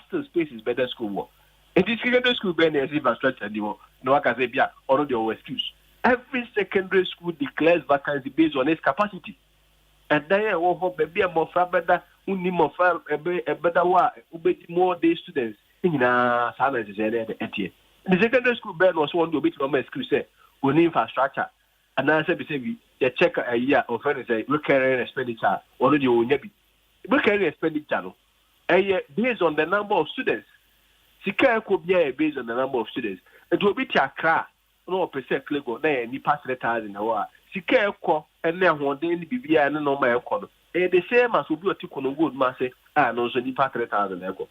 Still spaces better school work. In this secondary school, there's infrastructure. No, I can say, yeah, already your excuse. Every secondary school declares vacancy based on its capacity. And then I hope maybe a more better, more more day students in the secondary school bed was one to be to my school say we need infrastructure. And I said, you check a year of recurring expenditure already on Yabi. Recurring expenditure based on the number of students. Sika could be based on the number of students. It will be Tiakra, no percent cligo, ni pass letters in a while. Sika and then one day be and no my economy. The same as will be a tick on a good mass, and also the pass letters in echo.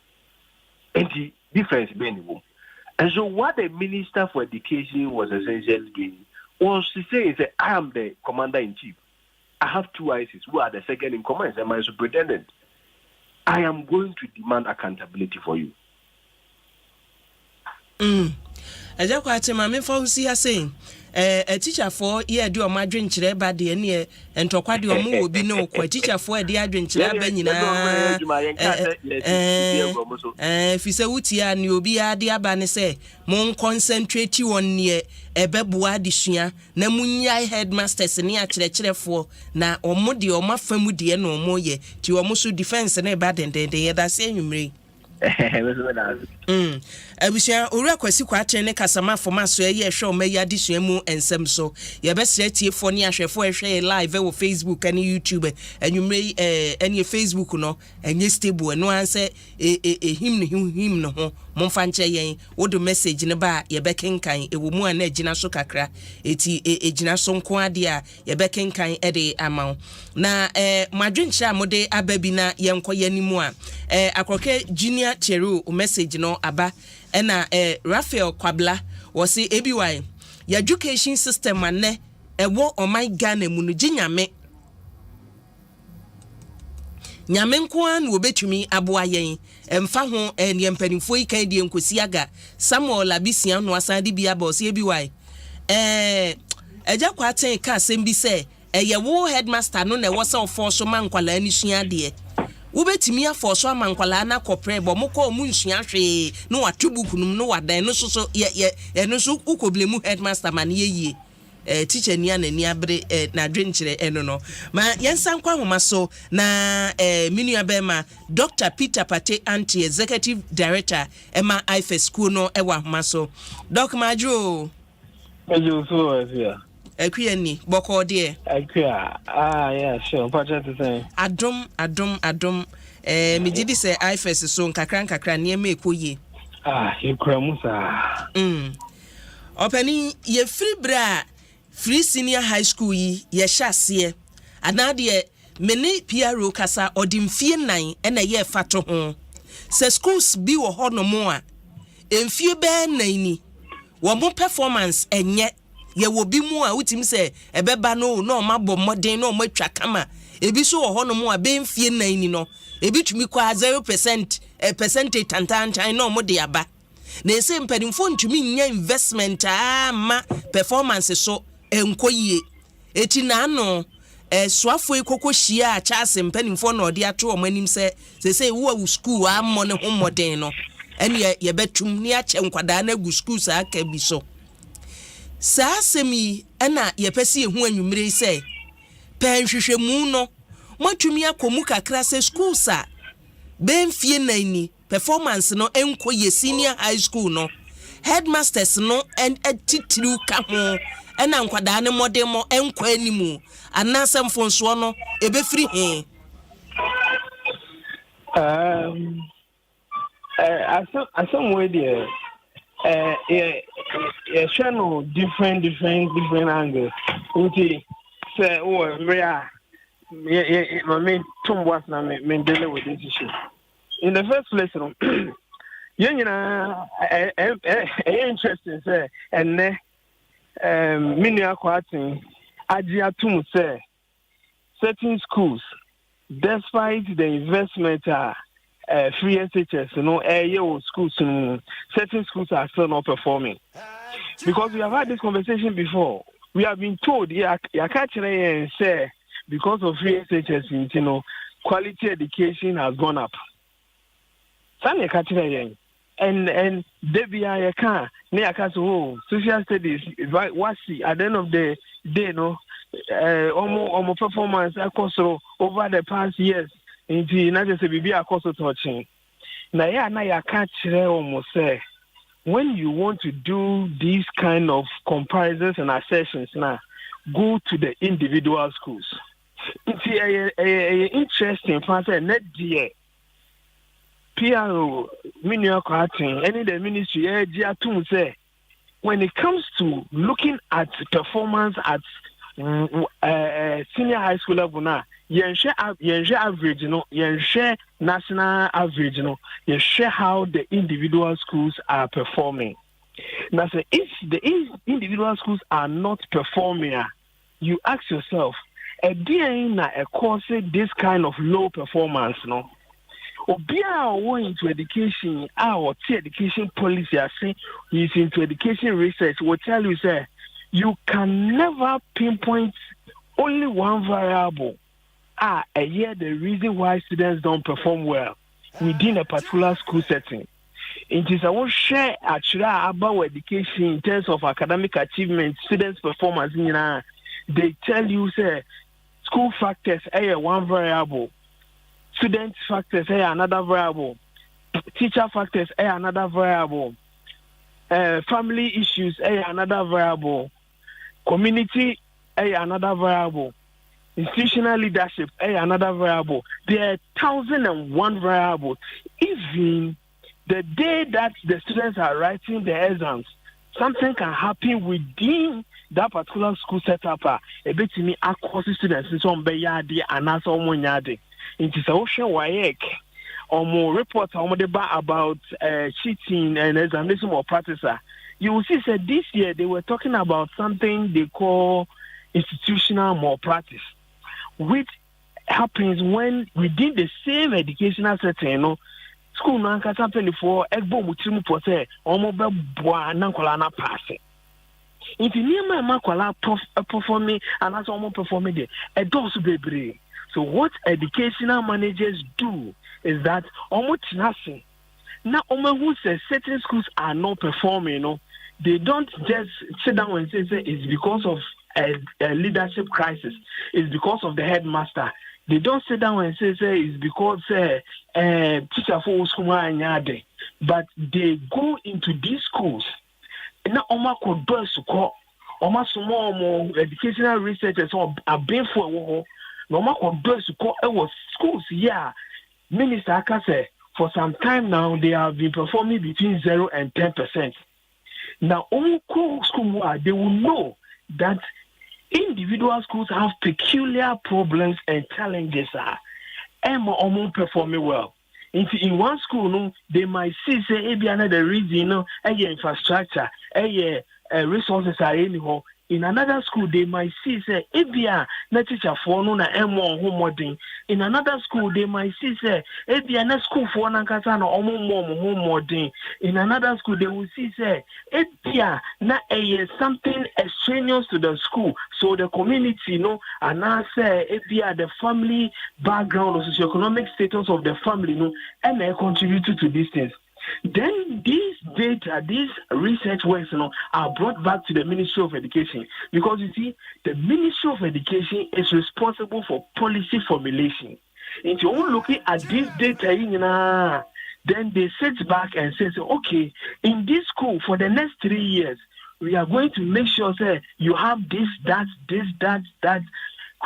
And the difference being. And so, what the Minister for Education was essentially doing was to say, is that I am the Commander in Chief. I have two ICs who are the second in command and my superintendent. I am going to demand accountability for you. I just quite my phone see her saying. A teacher for year do a madrin chile bad the near and to quite your move be no quite teacher for the adrin chile benina. If you say Utia and you'll be a dear banner say, Mon concentrate you on near a bebua dishia, Namunya headmasters and near chile for na or modi or my family no more ye to your musu defense and a bad and they that same me. Abusha ora kwasi kwatre ne kasama foma so ye hwe o meya disua mu ensem so ye besre tie fo ne ahwefo hwe live wo Facebook and YouTube anwumre ene Facebook no enye stable no anse him no ho momfa nche yen wo do message ne ba ye bekenkan ewo mu ana agina so kakra eti agina so nko ade a ye bekenkan ede amaw na madwenche amode ababi na ye nkoye nimu a akroke junior cheru o message no aba ena Raphael Kwabla was ABY your education system ane ewo o my Ghana mu no ginyame nyame nko an wo betumi aboa yen emfa ho ne mpanimfo yi kan die nkosi aga Samuel Abisia no asade bia ba o se ABY eja kwaten ka asem bi se ye wo headmaster no na wo se ofo man kwala ni sua de ubetimi afoso amankwala na kopre bo moko mu nsua hwe no watubukunum no wadan no so ye no so ukoblemu headmaster man ye teacher ni ana ni abre na dwenkyere eno no ma yensan kwa homa so na minu abema Dr. Peter Pate Anti Executive Director Emma IFES School no ewa homa so Doc Majo Ejo so here Akuya ni boko de Akuya yeah sure pacha to say Adom me gidi say IFES so nkakra ne ma ekoye Ikramusa Openi ye free bra free senior high school yi ye hyase anade meni PRO kasa odimfie nan na ye fato ho se schools bi wo ho no mo a emfie be nan ni wo mo performance enye ye wo bi mu a utim se ebeba no mabọ modern no matwa kama ebi so wo ho no mo a be emfie nan ni no ebi tumi kwa 0% percentage tantan no mo de aba na ese mpadimfo ntumi nya investment ma performance so enkoyie eti na no soafo ekoko hia a chase mpadimfo na ode ato o manim se wo school ammo ne ho modern no ene ye betum ne ache nkwada na gu school sa aka bi so saa semi na ye pese ehu anwumire se penhwehwemu no matumi akomu kakra se school sa benfie nani performance no enkoye senior high school no headmasters no and titru ka ho ena nkwada ne modern mo enkwa animu anasem fonso no ebefiri he some way there channel different angles okay say rare my main was na me deal with this issue in the first place interesting say and many akwatin agiatum say certain schools despite the investment free SHS schools certain schools are still not performing because we have had this conversation before. We have been told say because of free SHS quality education has gone up. And Debia can social studies what's at the end of the day almost performance over the past years into not just a baby touching. Now can't almost say when you want to do these kind of comparisons and assertions now go to the individual schools. It's interesting fact net dear PRO any the ministry say when it comes to looking at performance at senior high school level now share average share national average share how the individual schools are performing. Now say if the individual schools are not performing, you ask yourself a course this kind of low performance Obia going into education, our education policy, I say, is into education research, will tell you, say, you can never pinpoint only one variable. A year the reason why students don't perform well within a particular school setting. It is I will share actually about education in terms of academic achievement, students' performance. They tell you, say, school factors are one variable. Student factors are another variable. Teacher factors are another variable. Family issues are another variable. Community are another variable. Institutional leadership are another variable. There are 1,001 variables. Even the day that the students are writing the exams, something can happen within that particular school setup. A bit to me, across students in some bayadi and as yadi. It is ocean WAEC or more reports about cheating and examination or practice. You will see that this year they were talking about something they call institutional malpractice, which happens when within the same educational setting, school no can something for egbo mutimu pose omobe boa nankola na pass. If you near my makwala performing and as almost performing there, a dose bebre. So what educational managers do is that almost nothing. Now, who says certain schools are not performing, they don't just sit down and say it's because of a leadership crisis. It's because of the headmaster. They don't sit down and say it's because teacher for school, but they go into these schools. Now, Oma could burst to Oma small educational researchers are being for Oma could burst to our schools. Yeah, Minister Akase, for some time now they have been performing between 0 and 10%. Now, all school they will know that individual schools have peculiar problems and challenges and performing well. In one school, they might see say another reason, infrastructure, resources are anyhow. In another school, they might see say na teacher for no na homework. In another school, they might see say na school for na kasa na homework. In another school, they will see say na something extraneous to the school. So the community, and now say the family background or socioeconomic status of the family, and they contribute to these things. Then these data, these research works, are brought back to the Ministry of Education, because you see, the Ministry of Education is responsible for policy formulation. If you're looking at this data, then they sit back and say, okay, in this school for the next 3 years, we are going to make sure that you have this, that,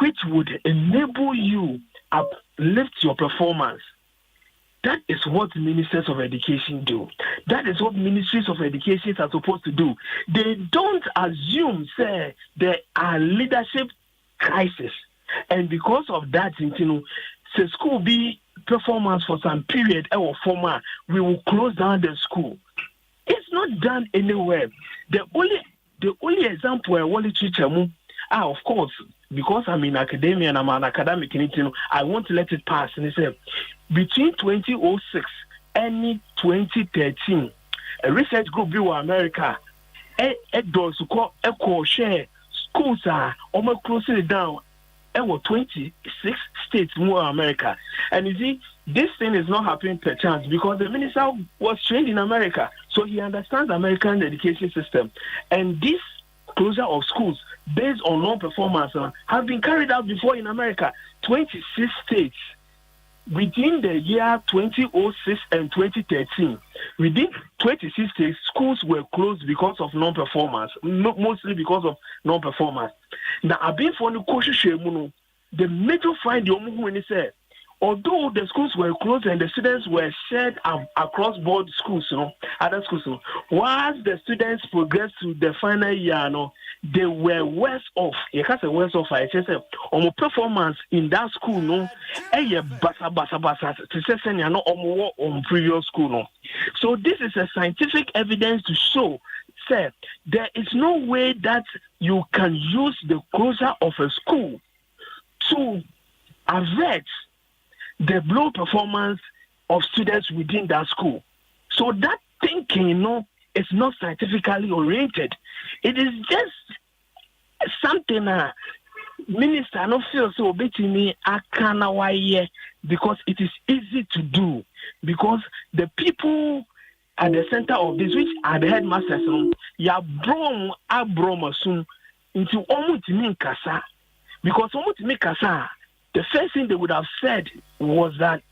which would enable you uplift your performance. That is what ministers of education do. That is what ministries of education are supposed to do. They don't assume, say, there are leadership crisis. And because of that, say school be performance for some period or format, we will close down the school. It's not done anywhere. The only example I want to teach of course, because I'm in academia and I'm an academic, I want to let it pass. And they say, between 2006 and 2013, a research group in America, does share schools are almost closing it down. There were 26 states in America. And you see, this thing is not happening per chance because the minister was trained in America. So he understands the American education system. And this closure of schools based on non-performance have been carried out before in America. 26 states. Within the year 2006 and 2013, within 26 states, schools were closed because of non-performance, mostly because of non-performance. Now, I've been for the major finding is that although the schools were closed and the students were shared across board schools, other schools, whilst the students progressed to the final year, they were worse off. You can't say worse off. I just say, performance in that school, on previous school, So this is a scientific evidence to show, say, there is no way that you can use the closure of a school to avert the low performance of students within that school. So that thinking, is not scientifically oriented. It is just something minister no feel so between because it is easy to do. Because the people at the center of this, which are the headmasters, into almost kasa. Because almost kasa, the first thing they would have said was that,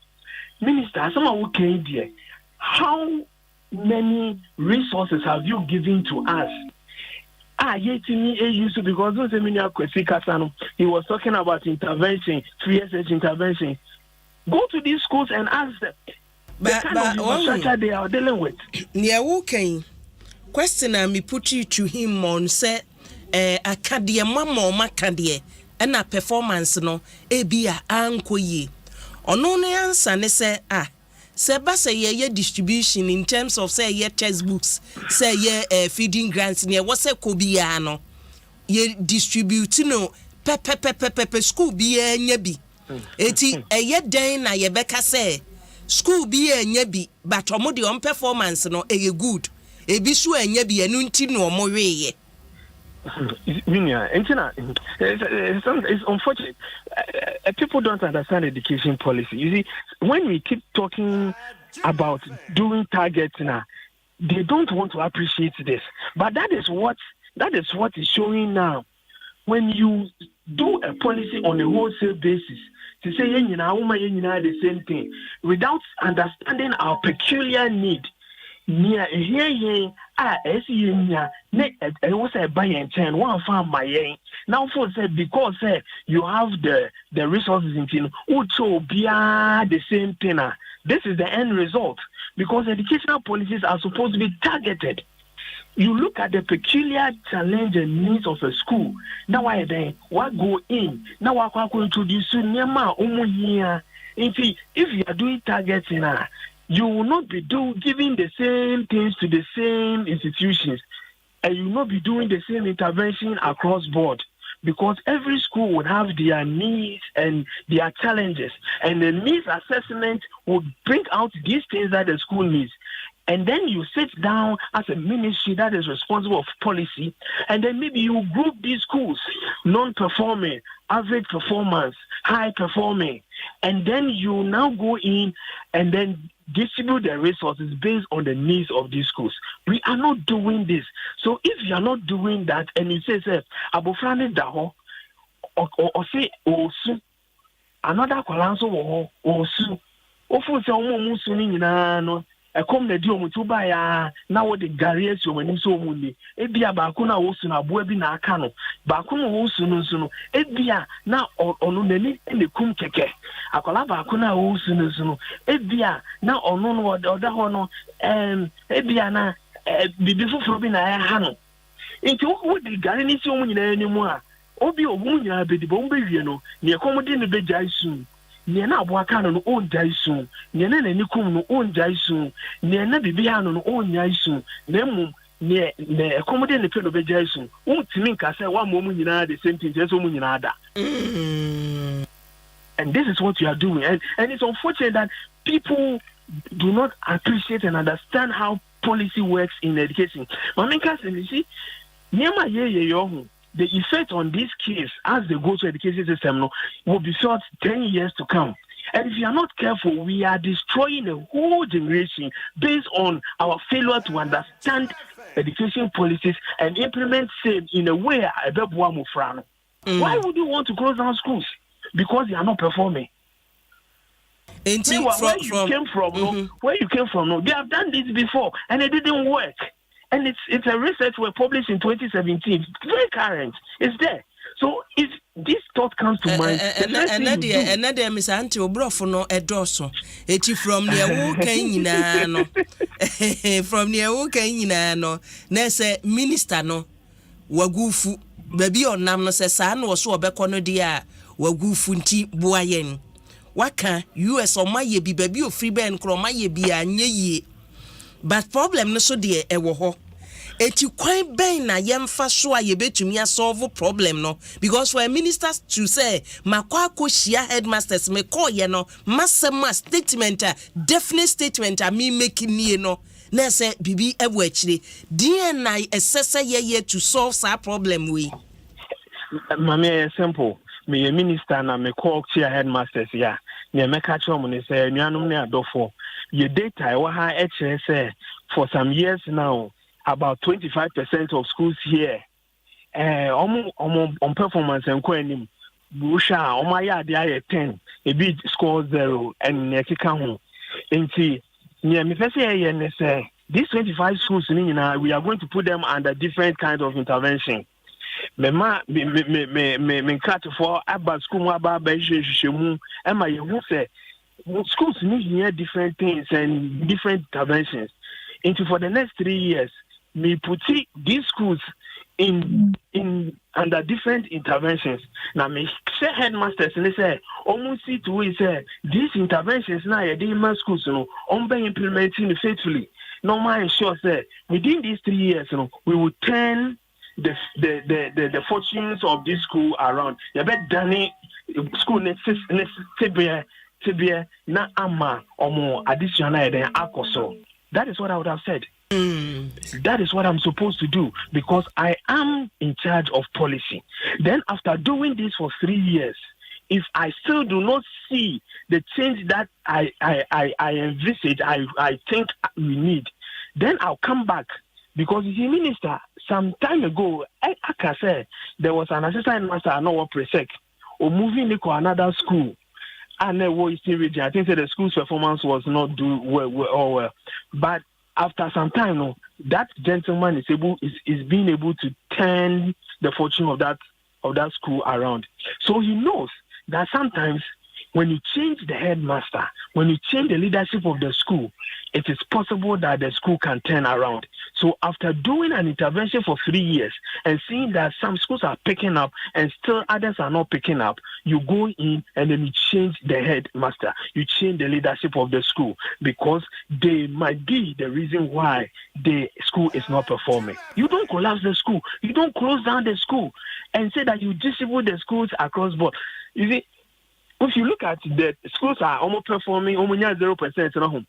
Minister, someone who came there, how many resources have you given to us? Because he was talking about intervention, 3 years intervention. Go to these schools and ask them the kind of infrastructure they are dealing with. Question me put you to him on say akadia mama makadie and a performance no ebia anko ye. Ono no answer ne say Seba say ye distribution in terms of say ye textbooks, say ye feeding grants near what say kobiano. Ye distribute no pepe school be a nyebi. Eti ye den na ye beka say school be a nyebi, but omodi on performance no ye good. E bisu a nyebi enunti no mo weye. It's unfortunate. People don't understand education policy. You see, when we keep talking about doing targets now, they don't want to appreciate this. But that is what is showing now. When you do a policy on a wholesale basis, to say the same thing, without understanding our peculiar need, near here, was a buy and turn one farm my now for say because you have the resources in also be the same thing. This is the end result because educational policies are supposed to be targeted. You look at the peculiar challenge and needs of a school. Now I then what go in. Now I can introduce you. If you are doing targeting, you will not be giving the same things to the same institutions, and you will not be doing the same intervention across board. Because every school would have their needs and their challenges, and the needs assessment would bring out these things that the school needs. And then you sit down as a ministry that is responsible for policy, and then maybe you group these schools, non-performing, average performance, high performing, and then you now go in and then distribute the resources based on the needs of these schools. We are not doing this. So if you are not doing that, and you say, Abofrane Daho, or say, Osu, another Kolanso, Osu, Ofu se omo musuni nyina no ekom na di omutu ba ya na wo de gare esi omani so omuni ebia ba ko na wo su na bo bi na aka no ba ko no wo su no nso no ebia na onu nani ne kum keke akola ba ko na wo su no nso no ebia na onu no oda ho no ebia na bibi fufuro bi na ya ha no nti wo de gare ni si omu nyina animu a obi omu nyina be di bo mbe wie no ne ekom de ne be jai su Niana Abuakano no own Jaisun, Niana Nikum no own Jaisun, Niana Bibiano no own Jaisun, Nemu, ne accommodate the Pelo Jaisun, Tinka say 1 moment in the same thing as woman in Ada. And this is what you are doing. And it's unfortunate that people do not appreciate and understand how policy works in education. Maminka says, you see, Niama Ye the effect on these kids as they go to education system will be felt 10 years to come. And if you are not careful, we are destroying a whole generation based on our failure to understand education policies and implement same in a way. Why would you want to close down schools? Because they are not performing. Where you came from, they have done this before and it didn't work. And it's a research we published in 2017. Very current. It's there. So if this thought comes to mind, another Miss Auntie Obrofono Edoso. It's from near Wokaina no. From near Wokaina no. Nese minister no. Wagufu. Baby on Namno says son was so becono dia. Wagufu nti buayen. Waka US or my ye be baby of free ben croma ye be a nye. But problem no so dear ewo ho. Eti kwan ben na yemfa so a yebetumi solve problem no because for ministers to say makwa share headmasters me call ye no masema statement definite statement me making nie no na say bibi ewo akire DNA esese ye to solve that problem we mama simple me a minister na me call share headmasters ya ne me catch am ne say nuanom ne adofo ye data e wa ha e kire say for some years now about 25% of schools here on performance and quenim busha omaya dia 10 a bit score 0 and nekika ho enti near me say these 25 schools we are going to put them under different kinds of intervention me cut for about school about shemu and my who say schools need different things and different interventions into for the next 3 years me put these schools in under different interventions. Now me say headmasters and they say almost see to we say these interventions now the schools be implementing faithfully. No mind sure say within these 3 years we will turn the fortunes of this school around. You bet Danny school next na ama omo additional than akoso. That is what I would have said. That is what I'm supposed to do because I am in charge of policy. Then after doing this for 3 years, if I still do not see the change that I envisage, I think we need, Then I'll come back. Because you see, Minister, some time ago, I can say there was an assistant master, I know what presec, or moving to another school. And there was still region. I think that the school's performance was not do well. But after some time, no, that gentleman is being able to turn the fortune of that school around. So he knows that sometimes when you change the headmaster, when you change the leadership of the school, it is possible that the school can turn around. So after doing an intervention for 3 years and seeing that some schools are picking up and still others are not picking up, you go in and then you change the headmaster. You change the leadership of the school because they might be the reason why the school is not performing. You don't collapse the school. You don't close down the school and say that you disable the schools across board. You see, if you look at the schools are almost performing, almost 0% at home.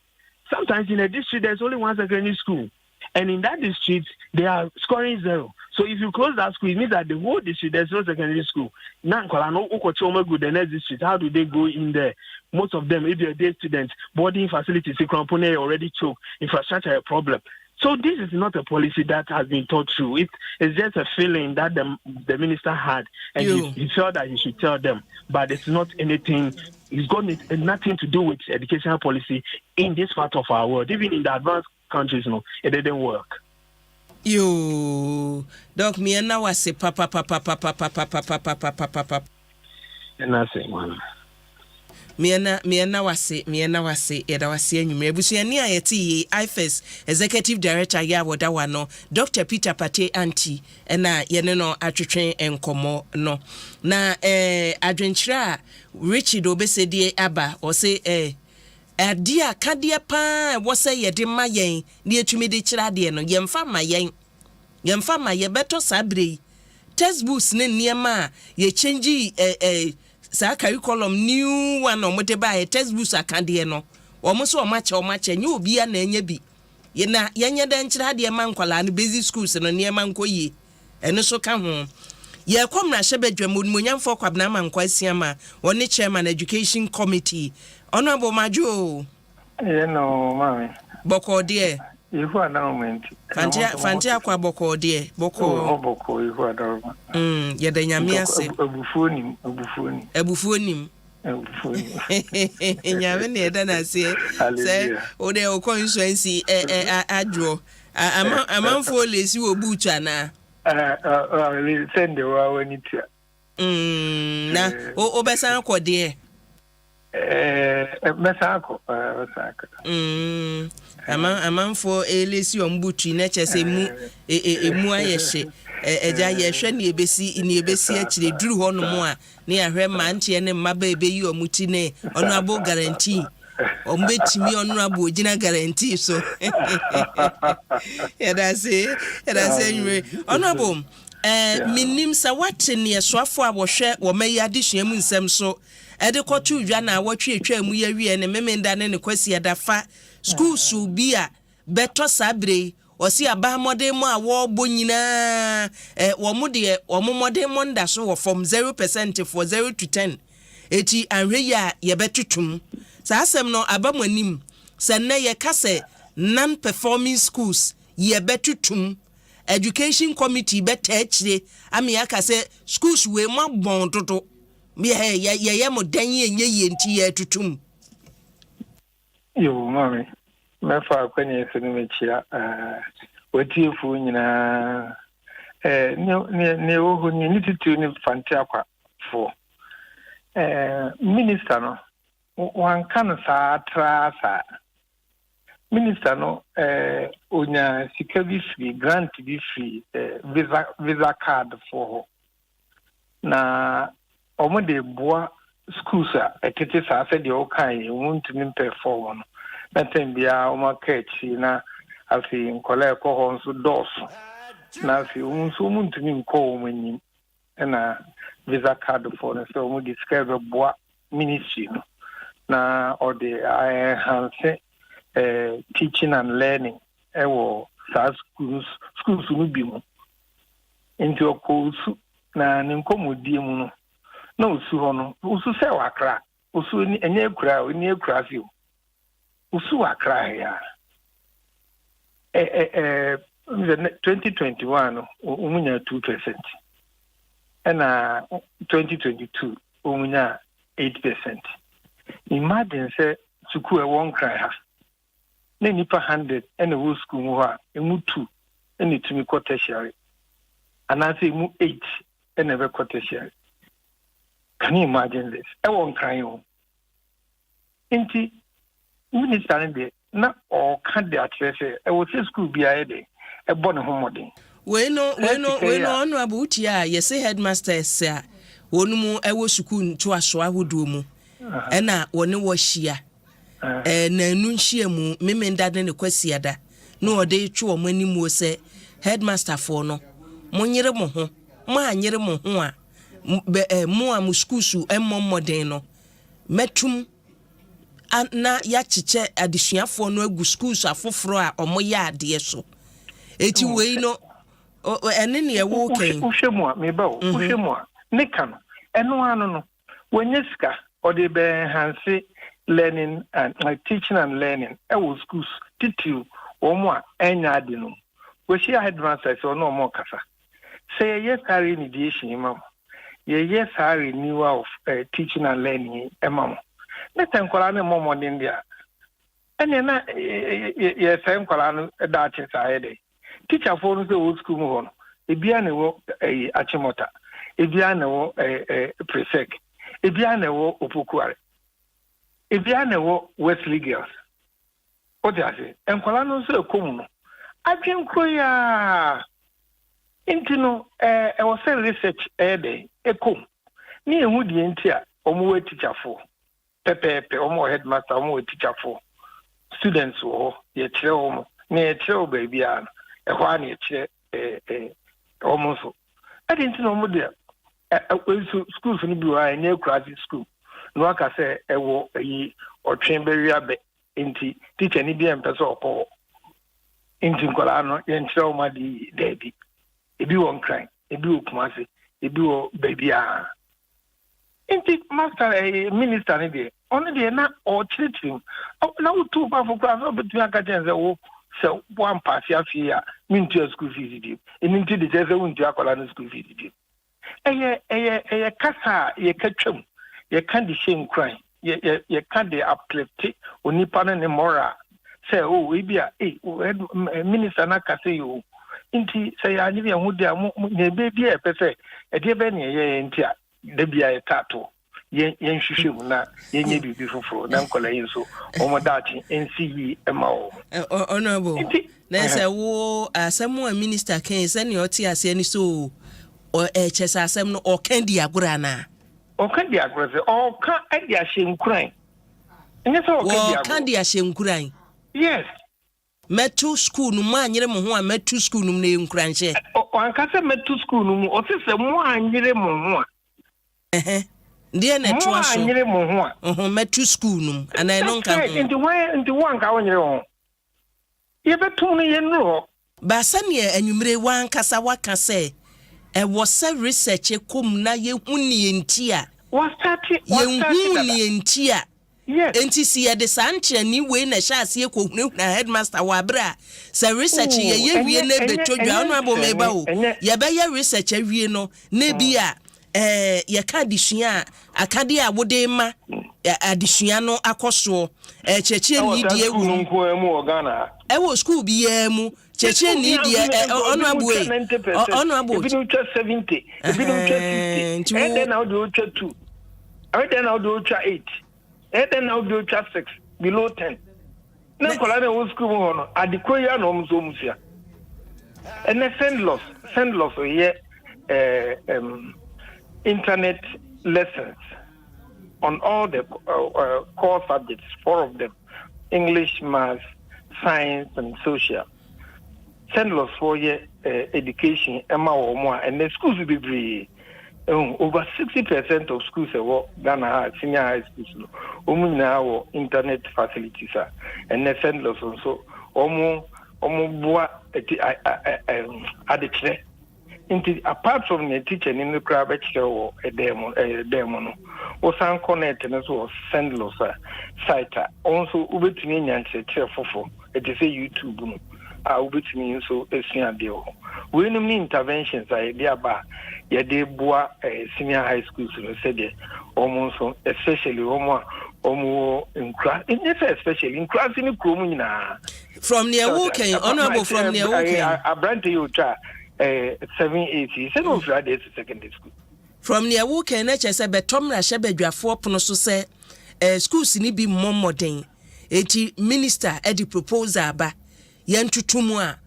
Sometimes in a district, there's only one secondary school. And in that district, they are scoring 0. So if you close that school, it means that the whole district, there's no secondary school. Now, the next district, how do they go in there? Most of them, if they're day students, boarding facilities, already choke, infrastructure a problem. So this is not a policy that has been thought through. It's just a feeling that the minister had, and he felt that he should tell them. But it's not anything. It's got nothing to do with educational policy in this part of our world. Even in the advanced countries, no, it didn't work. Doc, me and now I say papa. And I say, man. Me and now I say, yada wase anwumre busuani ayeti IFES executive director ya wodawa no Dr. Peter Pate Anti na yene no atwetwen enkomo no na adwenkyira Richard Obesedie aba o say adia kadia pa wo say yede ma yen na etumi de kyira de no yemfa ma ye beto sabre textbooks ne niema ye change sa curriculum new one on mote ba textbooks akade no omo so omache nye obi a na enya bi ye na yenye da nkyira de ma nkwala no basic schools no niema nkoyi eno so ka ho ye komra hyebadwam monyamfo kwabna ma nkwasi ama woni chairman education committee honorable majo no mami boko de ihu announcement fantia kwa boko de boko ihu announcement ye da nyame ase ebufuonim nyame ne eda na se o de o constituency adwo amanfo lesi wo butu ana send the wa wani tia na o besan akode mesako amanfo elesi ombutu na chese mu emu ayehye eja yehwe ne ebesi akire duru ho no mu a ne ahwe mantie ne mmaba ebeyi omuti ne ono abo guarantee ombetimi ono abo ogina guarantee so yada se nwe ono abo minim sa wate ne esoafo abohwe wo mayi adesua mu nsem so ede kotu udwa na watwe mu yawie ne memenda ne kwasi adafa schools bi a beto sabre osi abamode mu awo bonyina wo mo mode mo nda so wo from 0% for 0 to 10 eti anhwe ya ye betutum sa asem no abamanim sanna ye kase non performing schools ye betutum education committee betachire ami akase schools we mo bon toto ye mo danye ye nti ye tutum yo mami mefa kwenye sinu mechia watifu nyina ne ohu ni titu ni fantia kwa fo minister no wankana sa trasa minister no onya sika bi free grant bi free visa card for na omo de boa schools a etete sa se de okai wuntumi perform no natem bia omo kachi na afi nkola ko nso doso na afi unso wuntumi nko omanyi na visa card for na so omo describe boa ministry no na or the enhance teaching and learning ewo sa schools no bi mu into okosu na nkomodi mu no na osu ho no osu se wakra osu enye kura oni ekura fi osu wakra ya 2021 umunya 2%. And 2022 umunya 8%. Imagine say sukuu won cry ha. Na nipa 100 and wo school mu ha, emu 2 and itumi ko tertiary. And I say emu 8 and never ko tertiary. Can you imagine this? I won't cry you. Inti minister de na o kan de atrese e wo school bia de e bo ne homodin. We no onu abuti a ye say headmasters a wonu mu e wo school nto aso ahodo mu. E na woni wo hia. Na enu nhia mu memenda de ne kwasiada. Na ode twa mo animu se headmaster for no. Monyere mo ho. Mo anyere mo ho a mo am schoolsu emmodin no. Metum na ya chiche adisuafo no agu schools afoforo a omoye ade so eti wei no ene ne ewo ken uhwemu a meba o uhwemu a ne kan eno anu no wenyeska ode be hanse learning and teaching and learning ewo schools titiu omo a enya ade no we share headmaster so no more kasa say yes carry mediation imam yes carry renewal of teaching and learning imam. Let's enquire no more in India. And then, yes, I'm calling a Dutch side. Teacher for the old school moon. If you know a Achimota, if you know a Presec, if you know Upukwari, if you know Wesley girls. What does it? And Colano so common. I can cry into no, I was a research a day, a comb. Near Woody and Tia, or more teacher for. Pepe omo headmaster omo teacher for students wo ye kire omo na ye kire baby an e ho an ye kire omo so I didn't know omo de school so ni bi wa na crazy school no aka say e wo yi otwen beria be enti teacher ni bi en pese opo enti nkola no ye kire omo di debi e bi won cry e bi okumase e bi wo baby an Inti master minister ni de only de na o treat him na o tu ba for class no between akaje say o so one pass ya fia mintu school fees di mintu de say wuntu akola no school fees di eye kasa ye katwam ye kan di shame crime ye kan di uplift onipa no ne moral say oh we bia minister na kase yo inti say ya ni hu de ne be bia pese e de be ne ye ntia debia etato yen hwehwem na yen ye bibi foforo na nkola yin so omodachi NCE emao honorable na say wo asemu a minister kan say ne oti ase ni so o chesa asem no o kan di agora na o kan di agora se o kan adi ahyenkuran enye so o kan di ahyenkuran yes metu school no ma anyere mo ho a metu school no na enkuranhye o ankasa metu school no o se mo anyere mo ho a ndiye na twa so anyere mo ho a metu school num ana eno nka ho ndi wan ka wonyere ho ye betu no ye nro ba sane anwumre wan kasa waka se e wo se research ekom na ye huni enti a was start ye huni enti a yes enti si ye de sanche ni we na sha ase ekohunu na headmaster wa bra se research ye wie na betodwa ono abo meba o ye be ye research awie no na bi a ye ka disua akade a wode ma adisua no akoso cheche ni die wu mu ogana e wo school bi ye mu cheche ni die ono abo ebi no 70 ebi no 50 and then now do 2 and then now do 8 and then now do 6 below 10 na kola na wo school mu hono adikoya no mzo musia and send loss here internet lessons on all the core subjects, 4 of them: English, math, science, and social. Send us for your education, Emma or more, and the schools will be free. Over 60% of schools in Ghana senior high schools only now internet facilities and they send us also apart from the teacher in the crowd or a demo or some connect and also send loss site also ubetini and say for it is a YouTube wobɛtumi nso asua adeɛ wɔ hɔ weinom ne interventions a yɛde aba yɛde boa senior high schools no sɛdeɛ ɔmo nso especially ɔmo a ɔmo nkura especially nkura se ne kurom nyinaa from near walking honorable from near walking abrante yotwa 780 sɛ no fira de secondary school from near walking na kyerɛ sɛ betom ra hyɛ badwafoɔ pono so sɛ schools ni bi mmɔmmɔden eti minister edi proposal ba yɛntutum a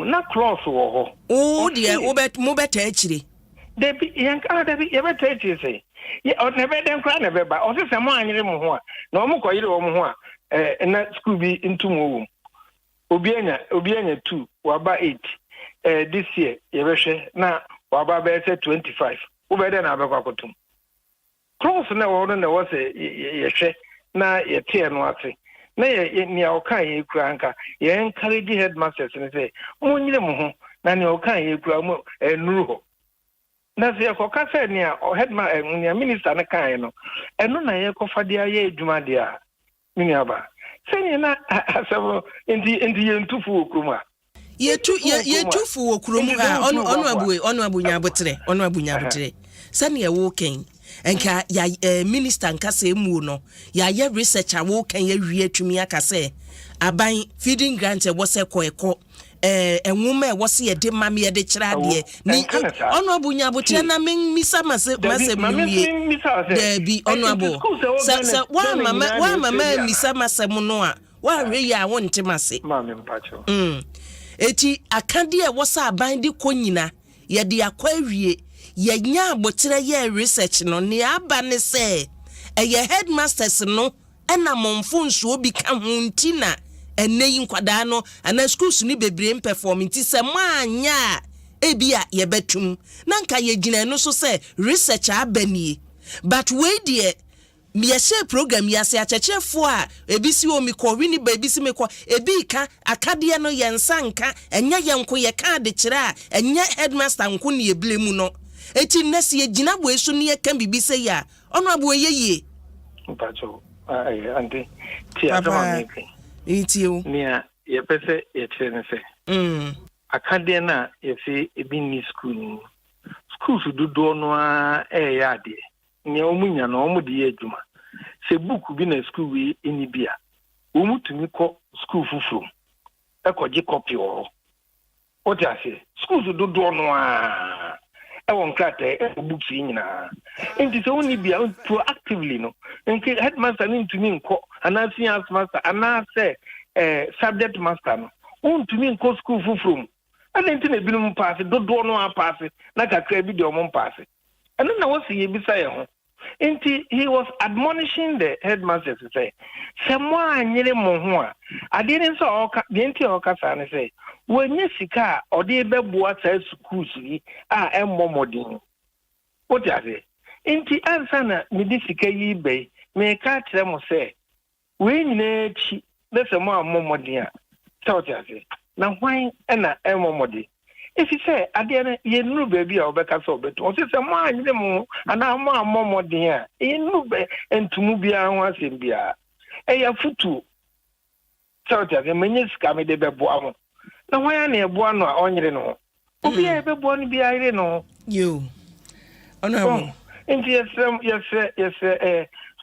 na cross wɔ hɔ deɛ mobɛta akyire Debbie, you ever take you say, yeah, or never then cry never, but also some more anymore. No more coil or more, and that school be into move. Obiana 2, Waba 8. This year, you share now, Waba said 25. Over then, I've got to cross now, order there was a share now, a tear no say. Nay, near Okai, Cranka, you encourage headmasters and say, oh, you know, Nanny Okai, Gramo, and Ruho. Na se akoka se ne headman minister na kan no eno na ye kofa dia ye adwuma dia mini aba se ne na asabo enti yentufu okroma yetufu okromu ha onu abunya abotre se ne wo ken enka ya minister nka se mu no ya ye research a wo ken ya wie atumi aka se aban feeding grant e wo se ko enwuma e wo se ye de mame ye de kira de ni onu abunya abotre na men misa mase wie de bi onu abo se wa mama misa mase mu no a wa hwe ya wo ntemase mame mpacho eti akade e wo sa aban de konyina ye de akwa wie ye nya abotre ye research no ne aba ne se ye headmasters no ena monfo nso obi ka ho ntina eneyi nkwada no ana schools ni bebre performing ti se maanya ebia ye betum na nka ye gina no so se research abanie but we die me share program ya se achechefo a ebisi o mi ko wini ba ebisi me ko ebi ka akade no ye nsanka enya ye nko ye ka de kire a enya headmaster nko ne eblemu no eti nesi ye gina bo eso ne ye kan bibi se ya ono abo ye mpacho ante ti atama me Itio. Nia, ye pese ye chene se. Akade na ye se ebi ni school. School su do no a ya de. Nia omunya na omu de adwuma. Se book bi na school wi eni bia. Omu tumi ko school fufu. Ekoje copy o. O ti ase. School su do no a won krata books nyina. Enti se oni bia proactively no. Enke headmaster ni ntumi nko anasias master anase subject master no ntumi nko school fufrum adenti na binum pass dodo no a pass na kakra bi de omon pass eno na wose ye bisa ye ho enti he was admonishing the headmaster to say semo anyere mo ho a ade ne so oka de enti oka sa ne say wonye sika ode beboa sa schools yi a emmomodin o ti ase enti ansa na me di sika yi be me ka kire mo say we nyina chi lese mo amomodin a tawti ase na hwan na emomodin if you say ade ye nuru baby a obeka so beto o se mo anyire mo ana mo amomodin a ye nuru be entumu bia ho asem bia ya futu tawti ase menye sika me de bebo amo na hwan na ebo ano a onyire no obi a bebo no bia ire no you ono enti yes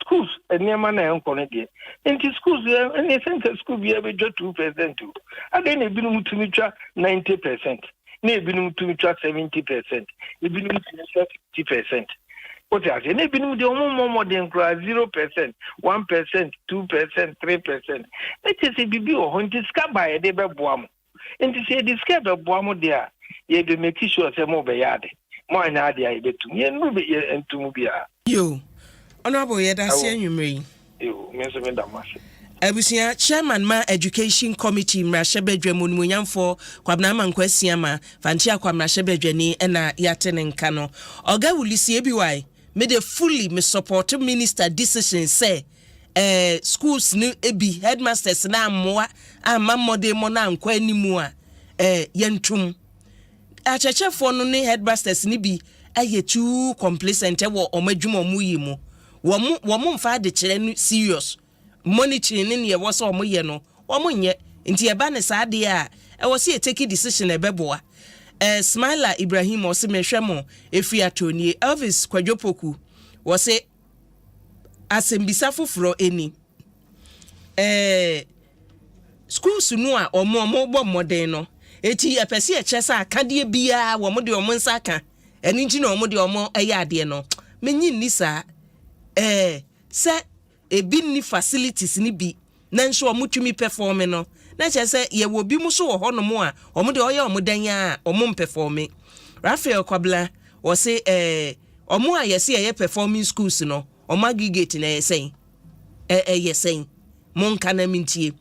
schools enema na enkono de enti schools any center school bi e be 2% ade na ebinum tumi twa 90% na ebinum tumi twa 70% ebinum tumi twa 50% what you say na ebinum de omo de nkra 0% 1% 2% 3% it is bibi o honti ska ba e de be boam enti se de ska be boam de a ye be make sure say mo be yade mo anya ade a betum ye no be entum bia yo honorable yedasi anwumre yo me so me da mase Abusia chairman ma education committee mrashebedwe monumunyamfo kwabna mankwasi ama fantia kwamrashebedwe ni na yatene nka no oga wulisi ebiwai me de fully me support minister decision say schools ni ebi headmasters na amwa amamode mo na nkwa animu a yentum achechefo no ne headmasters ni bi aye too complacent wo omadwuma omuyi mu wo mfa de kire serious monitoring ne ye wo so omoye no omonye nti eba ne saade a e wo se take decision e beboa Smiler Ibrahim wo se mehwemo efi atoni Elvis Kwadwopoku wo se asembisa foforo eni schools no a omo bo modern no eti apese e chesa akade bia wo mo de omo nsa aka eni nti na omo de omo eye ade no menyi ni sa se ebi ni facilities ni bi na nso omo tumi perform no na chese ye wo bi mu so wo ho no mo a omo de oye omo dan a omo perform Raphael Kwabla wo se omo a yesi ye performing schools no omo aggregate na yesen yesen monka na mintie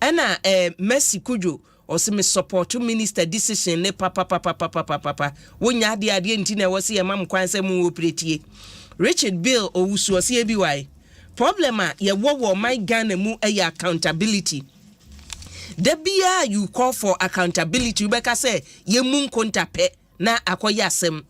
ena Mercy Kujo o se me support minister decision ne papa wonya ade nti na wo se ye mam kwan se mu operetie Richard Bill owusu o se ebi wai problem a ye wo my Ghana mu accountability the bia you call for accountability you beka say ye mu nkonta pe na akoya asem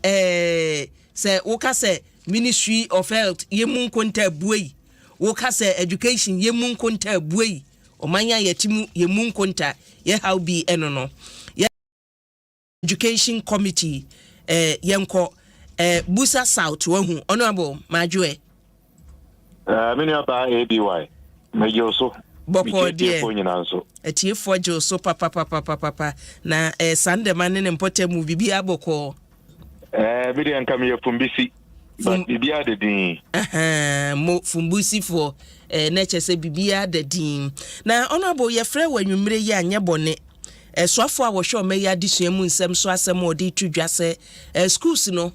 say woka say Ministry of Health ye mu nkonta buei woka say education ye mu nkonta buei omanya yetimu ye mu nkonta ye how be eno no ye education committee yenko Busa South wahu honorable Majue mini aba ABY mejo so boko die etiefo jo so papa na Sunday man ne mpote mu bibi aboko mini anka me fumbisi but bibi adedin mo fumbusi for na chese bibi adedin na honorable ye frɛ wanwumre yi anya bone swafo a wo hwe o meya disua mu nsɛm so asɛm odi tudwa sɛ schools no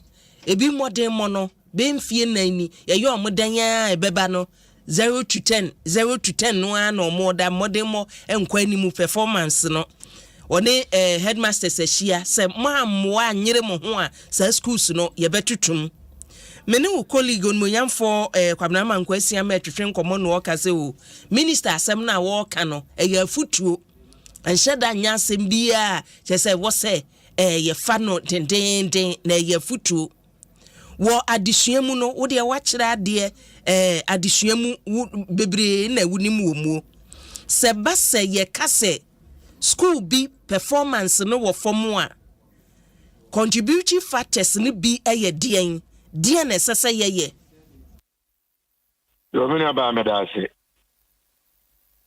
ebi modern mo no be mfie nani ye yo modan ya ebeba no 0 to 10 no ana mo da modern mo enkwani mu performance no one headmasters ahia se mo anyere mo ho a sa schools no ye betutum mene wo colleague on moyamfo kwabna mankwasi ama twetwe nkomo no oka se o minister asem na wo ka no ya futuo anhyeda nya asem bia che se wo se ye fa no dendenden na ya futuo wo adesuamu no wo de wa kire ade adesuamu bebre na wunim wo mu se ba se ye ka se school bi performance no wo form a contributing factors ni bi dien na sese ye yo mini aba me da se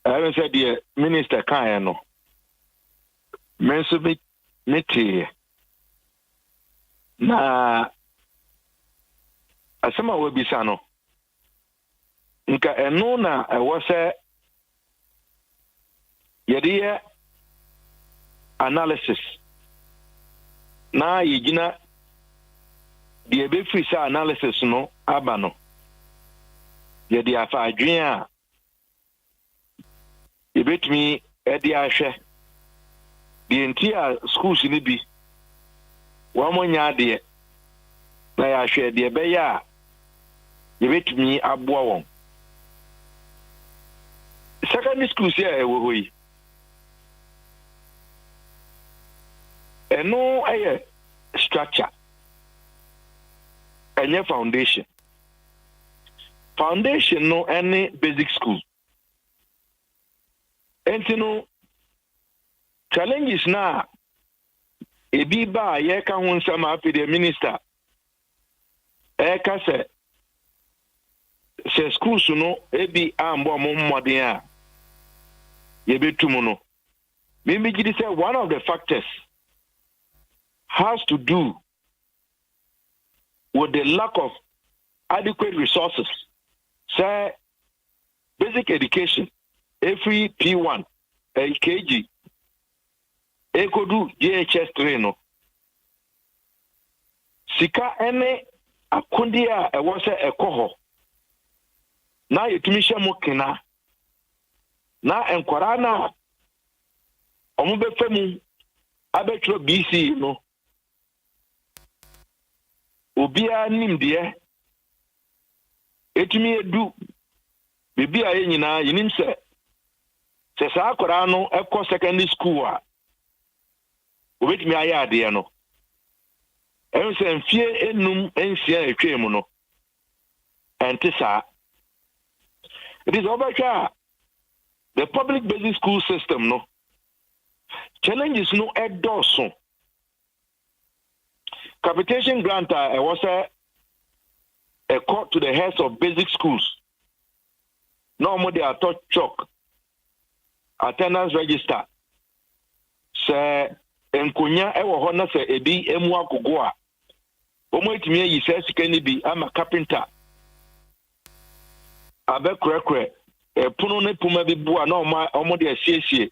I said the minister kan no menso bi meti na asema we bisa no nka eno na ewo se yediye analysis na yigina the be free sa analysis no aba no yedi afa adwen a yebetumi edi ahwe the entire schools ni bi wa monya de na ya hwe de be ya yebetumi aboa won secondary schools ya ewo hoyi eno aye structure enye foundation no any basic school entino challenges na ebi ba ye ka ho nsama afi the minister ka se schools no ebi ambo mmodin a ye betum no maybe gidi say one of the factors has to do with the lack of adequate resources. Say basic education, every P1, KG, Ekodu, JHS 3 no. Sika ene akundia ewose ekoho. Na yetimisha mokina. Na enkwara na omubefemu abetro BC no. Obia nimdeɛ etumi edu bibi a yenyina yinim sɛ saa akora no ekɔ secondary school a obetumi ayɛ adeɛ no ɛn sɛ mfie enum ensia etwa mu no ɛnte saa it is obɛtwa the public basic school system no challenges no edoso capitation grant was a call to the heads of basic schools. No they are taught chalk attendance register say enkonya ewo ho na say ebi emu agogo a omo etimi yi say sikani bi ama carpenter abekrekre puno ne puma bi bua na omo de asiesie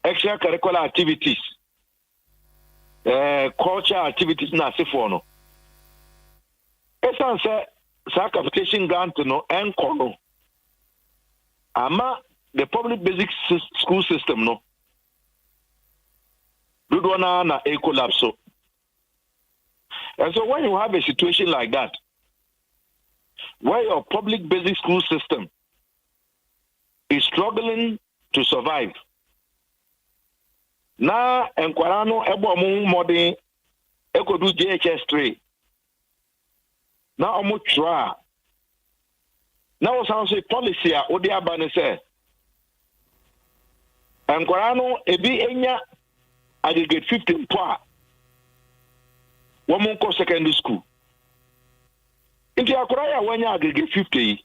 extra curricular activities cultural activities na asefo no esan say sa capitation grant no enko no ama the public basic school system no dudwana na a collapse. And so when you have a situation like that, where your public basic school system is struggling to survive, na enkwara ebo mu modern ekodu JHS3 na omo try na o sound say policy a odi abane say enkwara ebi enya aggregate 15 poa woman ko secondary school inti akora ya wanya aggregate 50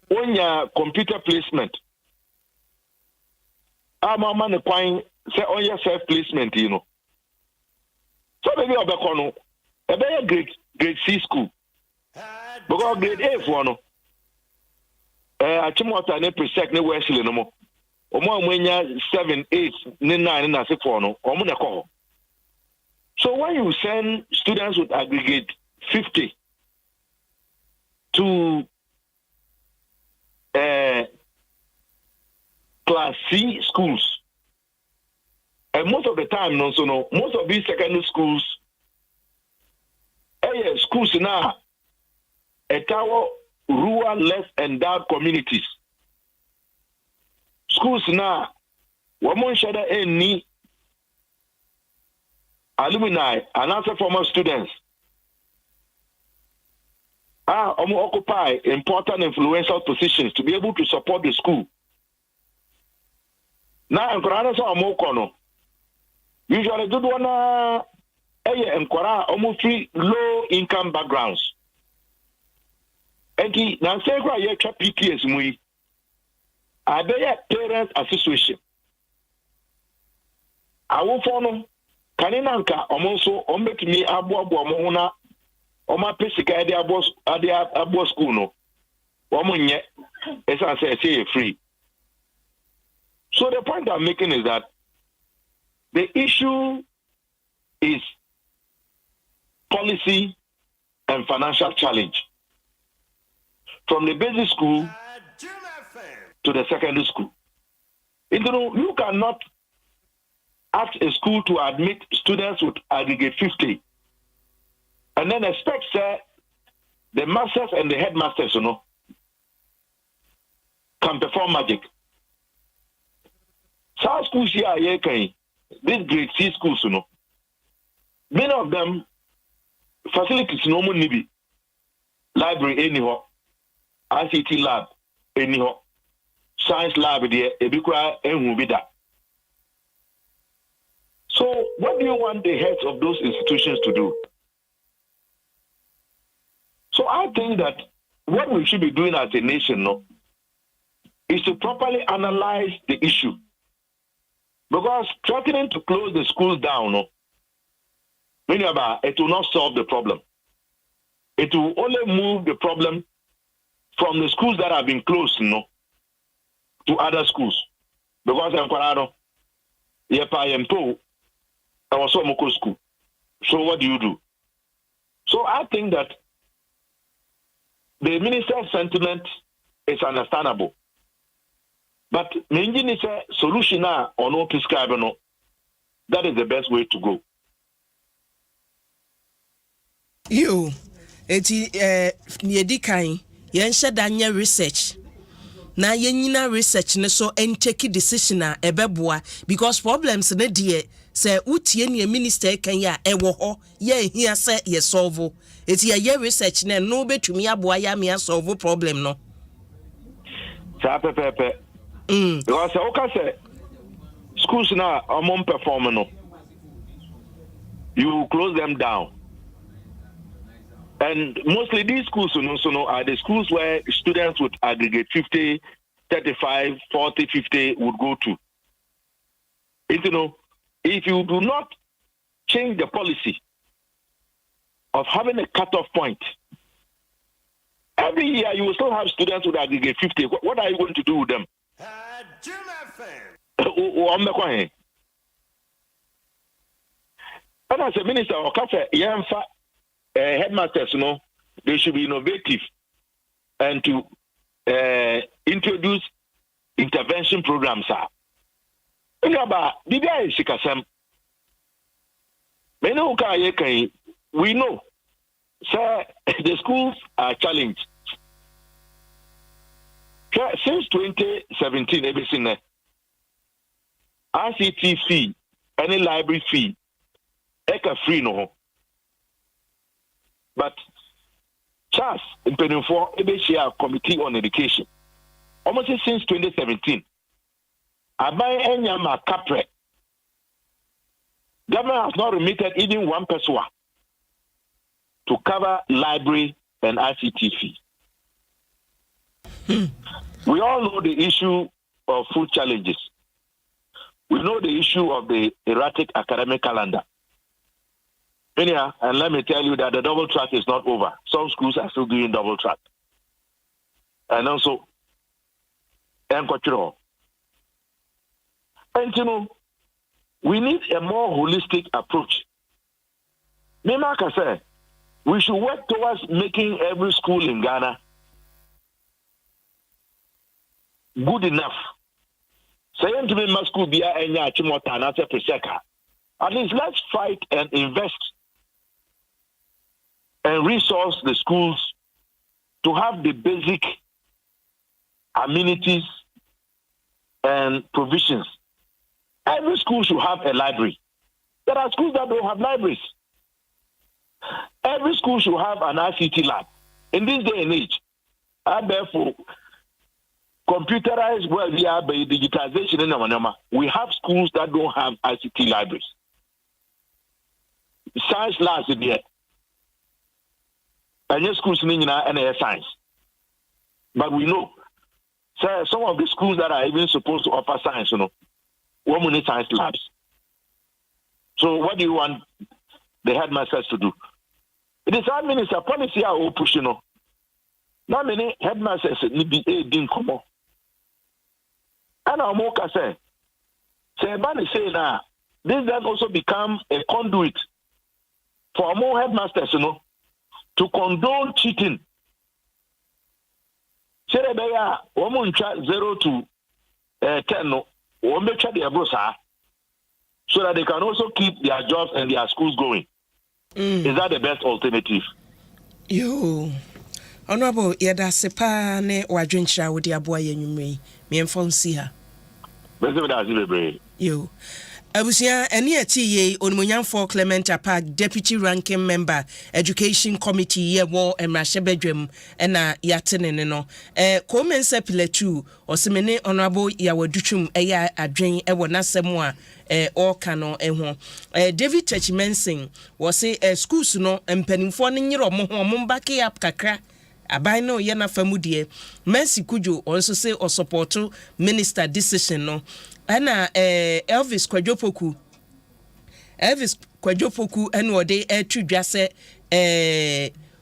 wonya computer placement mama ne kwan say on your self placement you know so baby obekono ebe grade C school because grade A for no achimota ne presect ne Wesley no mo omo amwenya 7 8 ne 9 na se for no omo ne ko. So when you send students with aggregate 50 to class C schools, and most of the time no so no most of these secondary schools schools now a tower rural less endowed communities. Schools now women share any alumni and other former students occupy important influential positions to be able to support the school. Now usually do one almost free low income backgrounds. And now say PTS mui Abeya Parents Association. I will follow Kaninanka omonso ombetimi abo omohuna oma pesika ade abo school no. Omonye esa say free. So the point I'm making is that the issue is policy and financial challenge. From the basic school to the secondary school. You cannot ask a school to admit students with aggregate 50 and then expect the masters and the headmasters, can perform magic. South schools here, these grade C schools, many of them facilities no more nibi. Library anyhow, ICT lab anyhow, science lab there, ebikura enhubida. So what do you want the heads of those institutions to do? So I think that what we should be doing as a nation is to properly analyze the issue. Because threatening to close the schools down, it will not solve the problem. It will only move the problem from the schools that have been closed, to other schools. Because I'm Parado, Yepa I was Moko school. So what do you do? So I think that the minister's sentiment is understandable. But Minjin is a solution or no prescribe that is the best way to go. You Niedikai, Yensha Danya research. Na yenina research ne so and take decision ebeboa because problems ne die say utie ne minister kan ya ewo ho ye hia say ye solve. Eti ye research ne no betumi aboa ya me solve problem no. Pepe. Because say schools now are performing. You close them down. And mostly these schools are the schools where students would aggregate 50, 35, 40, 50 would go to. If you do not change the policy of having a cutoff point, every year you will still have students who aggregate 50. What are you going to do with them? And as a minister, headmasters, they should be innovative and to introduce intervention programs. We know sir, the schools are challenged. Since 2017, everything RCT fee, any library fee, free no. But Charles in Penufo, a committee on education. Almost since 2017, I buy any capre. Government has not remitted even 1 person to cover library and ICT fee. We all know the issue of food challenges. We know the issue of the erratic academic calendar. Anyhow, and let me tell you that the double track is not over. Some schools are still doing double track. And also, and we need a more holistic approach. Mimaka said, we should work towards making every school in Ghana good enough. Saying to me, my school be at least let's fight and invest and resource the schools to have the basic amenities and provisions. Every school should have a library. There are schools that don't have libraries. Every school should have an ICT lab. In this day and age, and therefore, computerized where we are by digitization in Namanama, we have schools that don't have ICT libraries. Science labs in there. And your schools in science. But we know, some of the schools that are even supposed to offer science, we need science labs. So what do you want the headmasters to do? It is our minister policy are pushing. Not many headmasters need be aiding come on. And our moka say now, this then also become a conduit for more headmasters, to condone cheating. Say that woman 0 to 10, so that they can also keep their jobs and their schools going. Is that the best alternative? Yo, Honorable Yada Sepa ne wadwenchira wodi aboa yenyumre. Me enfon si ha. Yo. Abusia eni ati ye onumunyamfo Clement Park Deputy Ranking Member Education Committee ye wo emrahebedwem na yatenene no komense piletu osemene Honorable Yawadutwum eya adwen ewo nasem a oka no ho David Churchmensin was say schools no empanimfo no nyiro mo ho mo mbake up kakra abai no ye na famudie Mercy Kujo also say or support minister decision no ana Elvis Kwajopoku and what they tudwa say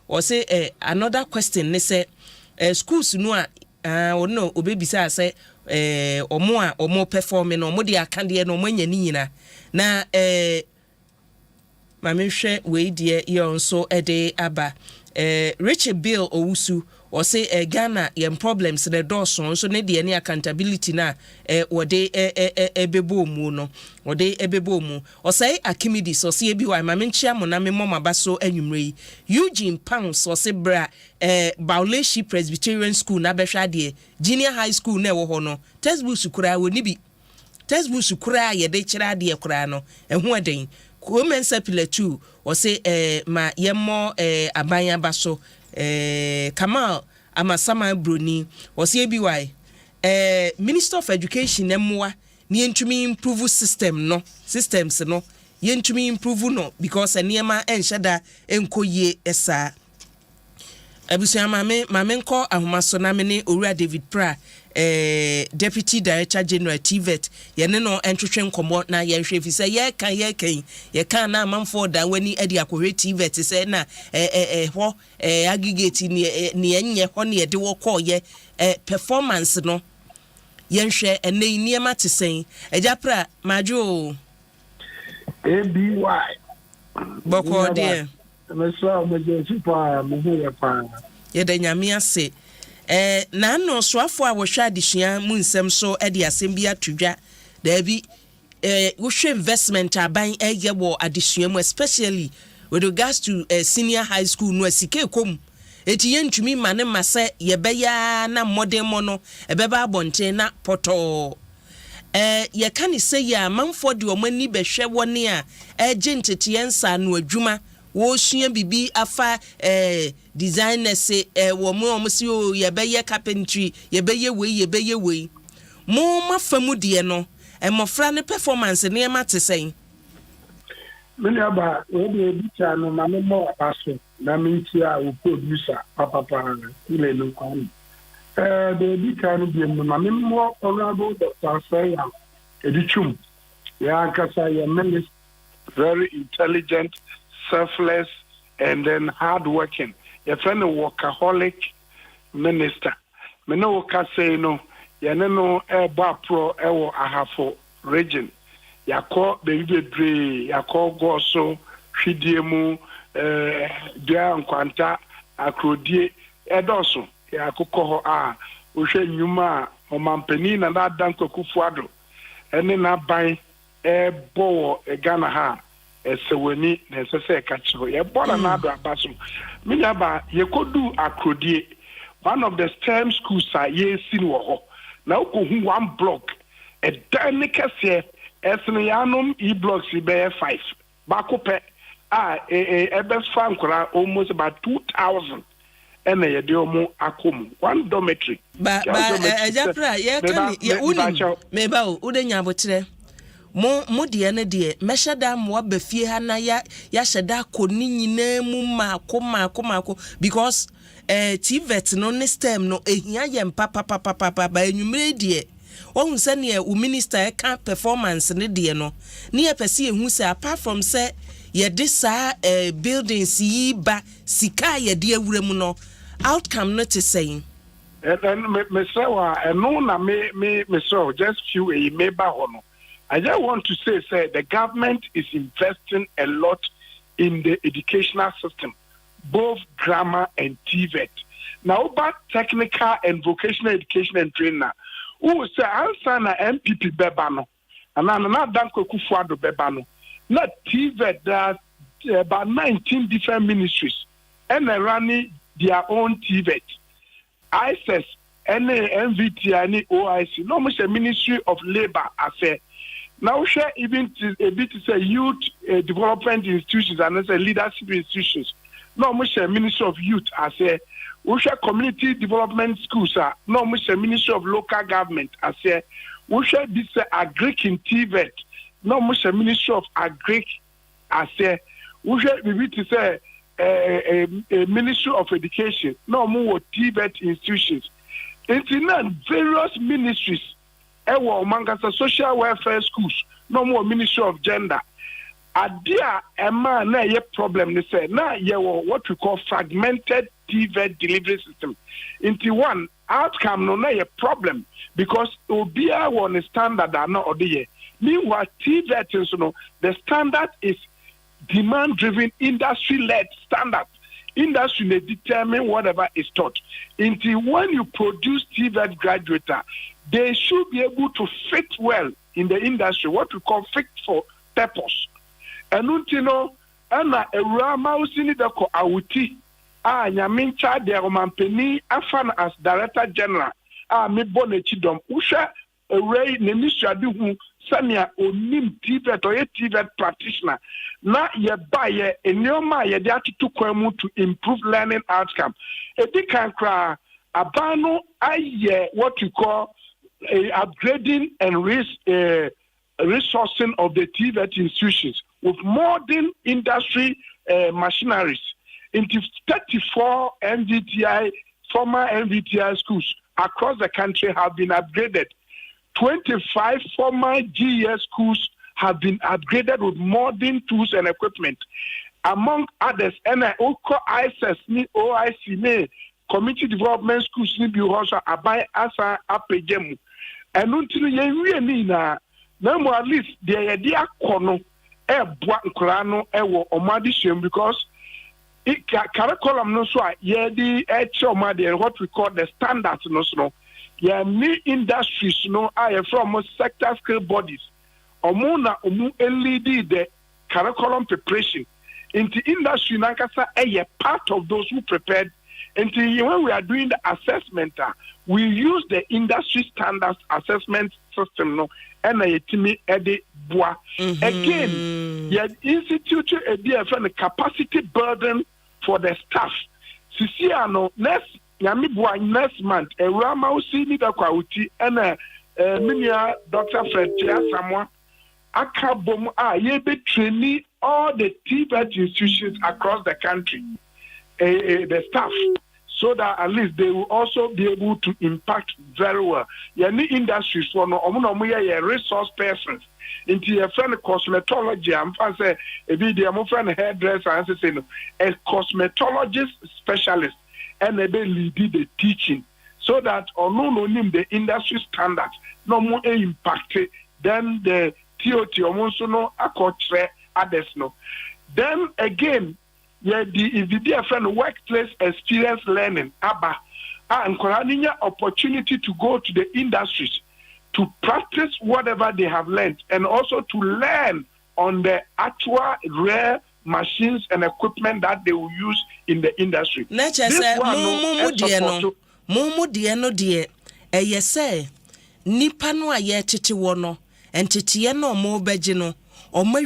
or say another question ne say schools no no obebisa say omo performing no mo de akande no mo nya ni nyina na mamehwe we de ye onso ede aba Richard Bill Owusu or say Ghana yem problems the dawson so ne de any accountability na wode ebebo mu no wode ebebo mu or say Akimidi so say bi wa mamenchia mo na me mama baso anwumre Eugene Pounds or say bra Bauleshi Presbyterian School na behwa de junior high school na wo ho no textbook sukura woni bi textbook sukura ye de kira de kura no ehu aden Women Sepilatu or say ma yemo abanya baso Kamal Amasama Bruni or say BY Minister of Education emwa ni ntumi improve systems no yentumi improve no because eniema enhyeda enkoye esa abusia mame nko ahomaso na me ne Owura David Pra Deputy Director General TVET yene no entwetwe nkomo na ye hwe fise ye kan na amamfo da wani ade akohwe TVET se na ho aggregate ni enye ho ne de wo koye performance no yenhwe ene niema tesen ejapra majo ABY boko de meso meje pa muhu pa ye da nyame ase na no soafo a wo hwa adesua mu nsem so de asem bi atodwa da bi wo hwe investment aban eye wo adesua mu especially with regards to senior high school no asike kom eti yentumi mane mase ye beya na modern mono ebeba abonten na poto ye kan say ya manfo de omani behwe woni a eje ntete yensa no adwuma wo sua bibi afa designers wo mo si o ye beye carpentry ye beye we mo mafamu de no emofra ne performance ne mate sen mini aba we de bicha no mame mo apaso na mintia o producer papa ile no kwani de bicha no bi no mame mo honorable Dr. Sayam Edichum ya kasa ya minister very intelligent, selfless, and then hardworking. Your friend a workaholic minister. Me no ka say no. Ya no eba pro ewo ahafo region. Ya call baby dre. Ya call go so hwidiemu dia nkwanta akrodie edoso. Ya akokɔ ho a ohwe nyuma o mampani na da dankwakufu ado. Ene na ban bo Ghana ha esewani na esese kachiro ye bola na do abaso minya ba ye kodu akrodie one of the STEM schools ye sin wo ho na ukohu one block e dan kese esene yanom blocks be 5 bakope ebe fankura almost about 2,000 ene ye de omo akomu one dormitory ejapra ye kan ye unim meba o udenya abotre mo de ne de meshada mo abafie ha na ya sheda koni nyina mu mako because TVET no ne STEM no ehia ye papa ba enwumre de ohun se ne u minister ka performance ne de no ne ye pese ehun se apart from say ye de sa buildings yi ba sika ye de awura mu no outcome not to saying me say wa no na me so just few e meba ho no. I just want to say the government is investing a lot in the educational system, both grammar and TVET. Now, about technical and vocational education and training, who say answer na MPP bebano, and na danko kufuado bebano. Not TVET, there are about 19 different ministries, and they're running their own TVET. ISS, MVT, and OIC, no much a Ministry of Labor affair. Now, share even a bit to say youth development institutions and as a leadership institutions. No, much a Ministry of Youth as a we share community development schools. No, much a Ministry of Local Government as a we share this agric in TVET. No, much a Ministry of Agric as a we share to say a Ministry of Education. No more TVET institutions. It's in various ministries. Ewo mangasa social welfare schools, no more Ministry of Gender. Adia ema na ye problem ni say na ye what we call fragmented TVET delivery system. Into one outcome no na ye problem because obia one standard are not odiye. Meanwhile TVET is no the standard is demand driven industry led standard. Industry may determine whatever is taught. Until when you produce TVET graduate, they should be able to fit well in the industry, what we call fit for purpose. And untino, ana erama usini dako awuti, nyamincha de romampeni afan as Director General, me bone chidom, usha array nemisha duhu, sanya onim TVET or TVET practitioner. Na ye baye enyoma ye de atutu kwemu to improve learning outcome. Edi kan kra abano aye what you call upgrading and resourcing of the TVET institutions with modern industry machineries into 34 MVTI, former MVTI schools across the country have been upgraded. 25 former GES schools have been upgraded with modern tools and equipment. Among others, NIOCO, ISS, OIC, Community Development Schools, also Abai Asa Apejemu. And until you now, at least the idea kono Buankrano ewo omadishem because it curriculum no so the what we call the standards no me industries no from sector scale bodies omuna lead the curriculum preparation into industry nankasa a part of those who prepared until when we are doing the assessment we use the industry standards assessment system no and a timi ede boa again you institute a different capacity burden for the staff sisiano next yami boa next month e rama usi ni da kwauti and minia Dr. Fred Samwa akabom ye be training all the TVET institutions across the country the staff so that at least they will also be able to impact very well. Any industries for no resource persons into a friend cosmetology. I'm say a video friend hairdresser and say a cosmetologist specialist and they lead the teaching so that on the industry standards no more impacted than the TOT almost no accotre others no. Then again. The friend workplace experience learning, ABBA, and encouraging opportunity to go to the industries to practice whatever they have learned and also to learn on the actual rare machines and equipment that they will use in the industry. Nature say, Mumu dear, say, Nipano aye titi wono, and titiano mo bejino, or my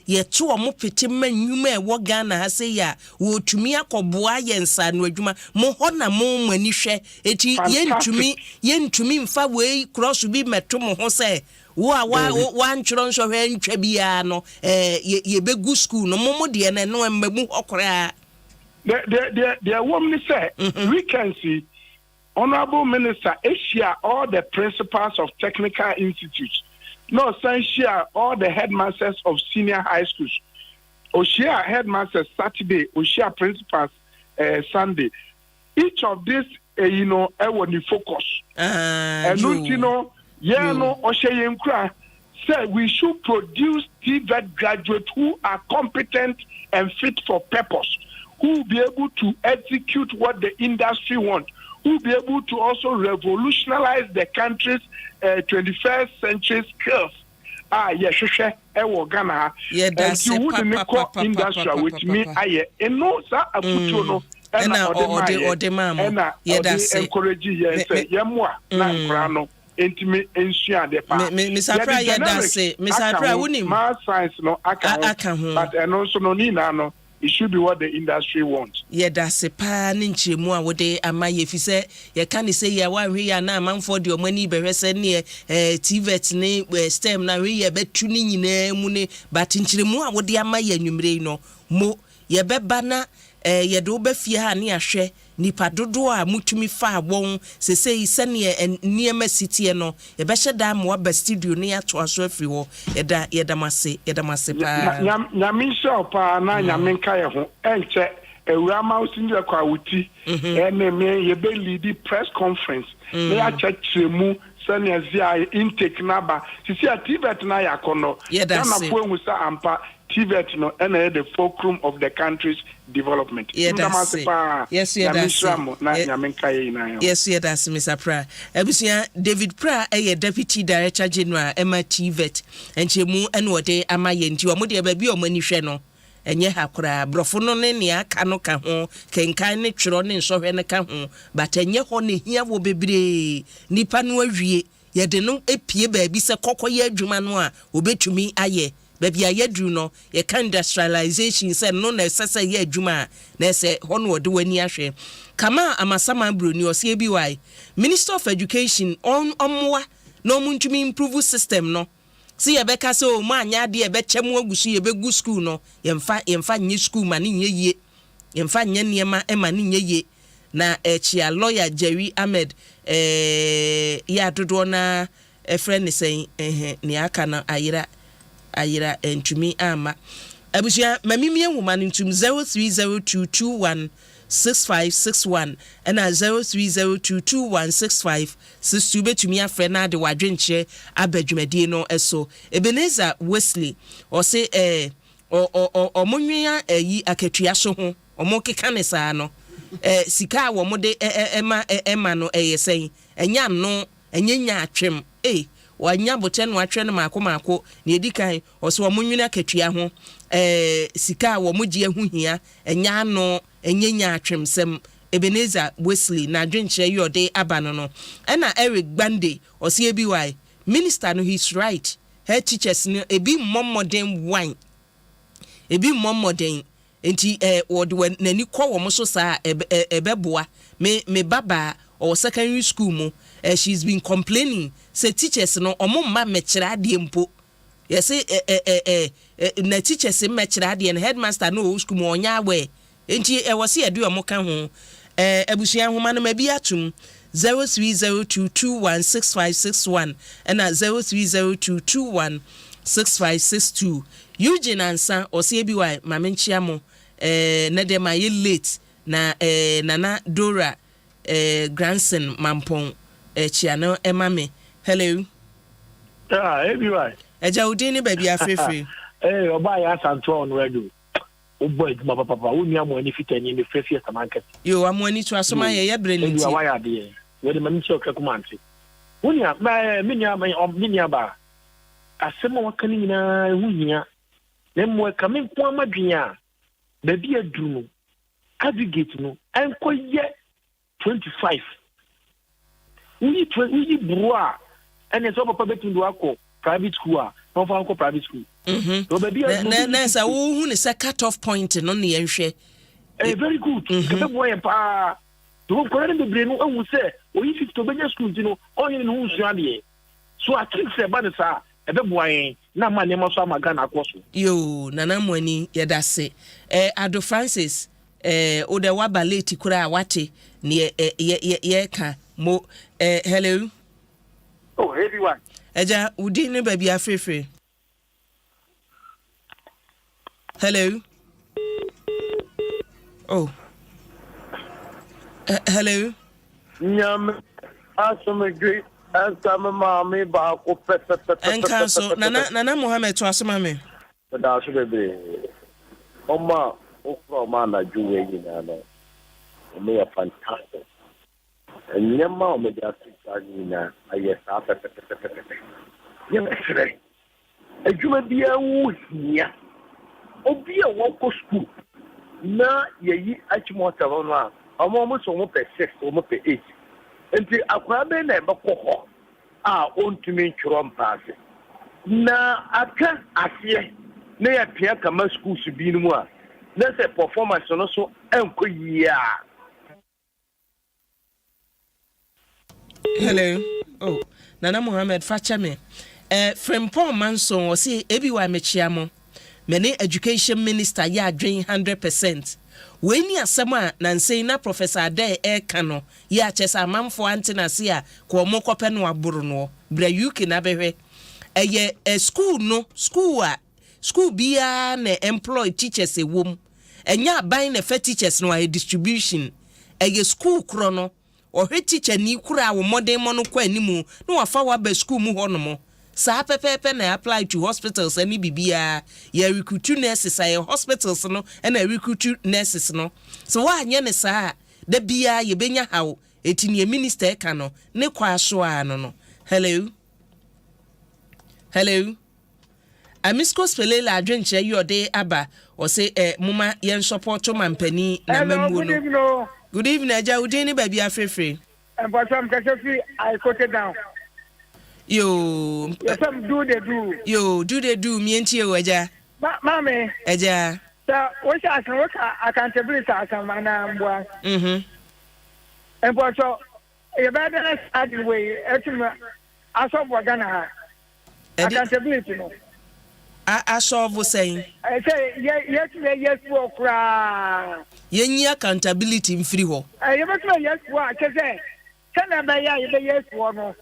ye to a mopeti manyume wo Ghana ha se ya wo tumi akoboa ye nsa no adwuma mo hona mo mani hwe eti yentumi mfa we cross bi meto mo ho se wo a wa ntworo nso hwe ntwa bia no ye begu school no mo de na no mbamu okora the woman say we can see Honorable Minister Asia all the principals of technical institutes. No, share all the headmasters of senior high schools. Share headmasters Saturday, share principals Sunday. Each of these, I want to focus. And say we should produce TVET graduates who are competent and fit for purpose, who will be able to execute what the industry wants, who will be able to also revolutionize the country's 21st century skills. Yes, Ghana. And you wouldn't call industry with me. And no, sir, I put you no. And encourage yes, Yamwa, Nangrano, intimate and share the part. Miss Afra, Miss Afra, wouldn't my science no, I can, but and also no Nino. It should be what the industry wants. Yeah, that's a pan in Chimua. What they am I if you say, you can't say, yeah, why we are now, man, for your money, but near TVET name, where stem now, we are bet tuning in money, but in Chimua, what the am I and you may know more, ye bet banner, ye do be fear near share. Nipa dodo a mutumi fa won se sei sene niema city no ye be hyeda mo ba studio ne ato aso afri ho yeda mase pa nyame sho pa na nyame nka ye ho enche ewurama usinje kwa wuti me ye be lead press conference me a chachiremu sene zia intake naba sisi a TVET na yakono na fo enwu sa ampa TVET no and the fulcrum of the country's development. Yes, that's Yes, Mr. Pra. Ebusia David Pra, Deputy Director General, Emma TVET, and Chemu and what they am I into a modi baby or money sheno. And ye ha kra brofono ne nia kano ka ho kenkan ne twro ne so hwe ne ka ho but enye ho ne hia wo bebre nipa no awie ye de no epie baabi se kokoye adwuma no a obetumi aye baby ayedru no ye can industrialization say no na sese ye adwuma na se hono wode wani ahwe kama amasama broni ose bi wai Minister of Education on omwa no muntumi improve system no si ye beka se o ma anya de ye be chemu agusu ye be gu school no yemfa nye school ma ni nye yemfa nye niema e ma ni nye na chia lawyer Jerry Ahmed ya dodo na friend say ni aka na ayira entumi ama abusia mamimie nwuma ntum 0302216561 and 0302216562 betumi afre na de wadwenche abadwumadi no eso Ebenezer Wesley o se omonwea yi akatua so ho omokeka ne saa no sika wo mode ema no yesen enya no enya atwem wanya bote no atwe no mako na edikan oso wo munwina katua ho sika wo mogie hu hia enya no enya atwemsem Ebenezer Wesley na dwenche yode abano no na Eric Bande osie bi wai minister no he's right her teachers no ebi mommodern wine ebi mommodern enti wode nani kwa wo so saa ebeboa me baba or secondary school mo she's been complaining say teachers no omomma mechira ade mpo yes na teachers mechira ade and headmaster no school mo onya we enti wose edu omoka ho abusuan homa no mabi atum 0302216561 and 0302216562 Eugene Ansa ose bi wai mamenchia mo na dem aye late na nana Dora grandson mampon chiano emame hello everyone eja udini baby afrefe oba ya santo on radio oboy ma papa woni amo ani fitani me frefe samanka yo amo ani to asoma ye breni ti wa ya de we de mami choka kumanti woni minya ba asema wakani nyina huhia na mo ka me ko amadwia baby aduru aggregate no enkoye 25 we bua and so papa betu do akọ private school no fa akọ private school so baby na sa wo hu ne se cut off point no ne yenhwe very good ke boy pa do ko re bebre no awu se o yi 50 obenya school no onye ne hu su ade so at least e ba ne sa e be boy na ma ne mo so amaga na akọ so yo nana mwani yedase Ado Francis o de wa baleti kura wate ni ye ka mo hello everyone eja udi ni baby afrefe hello hello nyam asomegwe asama mama ba ko pete enkanso nana Mohammed to asoma me da so bebe oma okro ma na juwe yina no me ya fantastic nyama o me da sitanyina ayesa pete yemesre ejuma bia wo hia obi a wo school na yeyi achimota no a omo so mo pe 6 o mo pe 8 enti akwa be na be kokọ a ontumi ntworo mpaase na aka asie na ya pia kama school su bi mu a na se performance no so enko yia. Hello Nana Mohammed Fachame Frempon Manson o say ebi wa mechiamo many education minister ya adwen 100% weni asema na nsei na Professor Ade Kano ya chesa amamfo antina se a ko mo kope no aburu no bra UK na behwe school bia na employ teachers ewom enya ban na fe teachers no a distribution school kro no o he teacher ni kura wo modern mo no kwa animu no wafa wa ba school mu ho no mo sa pepepe na apply to hospitals ani bibia ya recruit nurses ay hospitals no na recruit nurses no so wa anye ne sa da bia ye benya hawo etini minister ka no ne kwa so ano no hello Amisco Spelela adwenche yode aba o say muma yen support mampani na membu no good evening aja udini baby afrefre and but some Kashafi I cut it down Yo. Yes, do they do. Yo, do they do me and you, Eja? Mammy. Eja. So, what I can work accountability as a man and boy. And what so, you better start the way, I saw what Ghana accountability. I saw what saying. I say, yes, walk. Yenny accountability in free ho. I never say yes, what I say. Can I buy yes, one?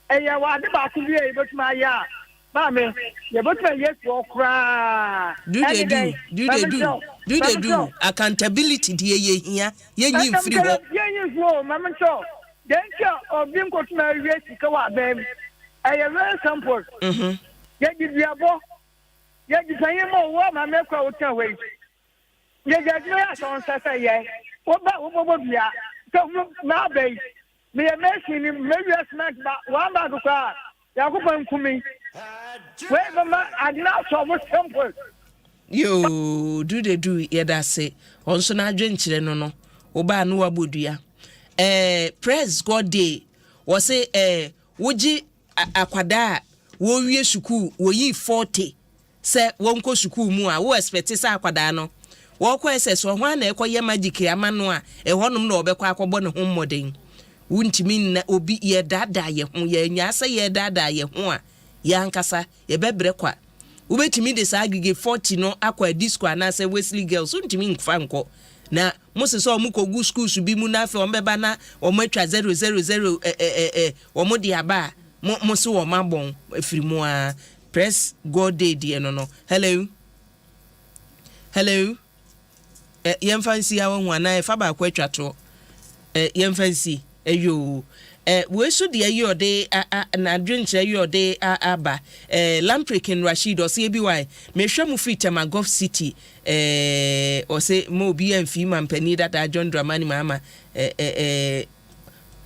And you want about to be able to my yard. Mammy, you but yes, walk. Do they do accountability dear here? Yenny free ho. Yenny go, Mamma so. Then or being got to my yes, go out, baby. I am very simple. Yet you be a boy. Yet you pay more warm, I make out away. Yet you are on Saturday. What about what we are? So now, babe, me a messing him, maybe a smack back one bag of car. Yakuban to me. Where the man are not so much simple. Yo, do they do it? Yeah, that's it. Also, not drink no. Oba no abudia. Press God day. Was it woji akwada wo wie suku wo yi 40 se won ko suku mu a wo expect se akwada no wo ko ss ho na ekoye magic amano a ehonum na obekọ akọbọ ne ho moden wuntimi na obi ye dada ye ho ye nyasa ye dada ye ho a ya nkasa ye bebre kwa ubetimi de sa agige 40 no akwa disco anase Wesley girls wuntimi nkfa nko na mose so mu ko gu school su bi mu na afi ombeba na omatwa 000 omo di aba mo so wo mabon afiri mu a press God day die no. Hello yem fancy awu na e fa ba kwa atwa to yem fancy eyo we so de ayo de na adwenche ayo de aba Lamprekin Rashid o se bi why me hwa mu fit ma Gulf City o se mo bi amfi mampani data John Dramani mama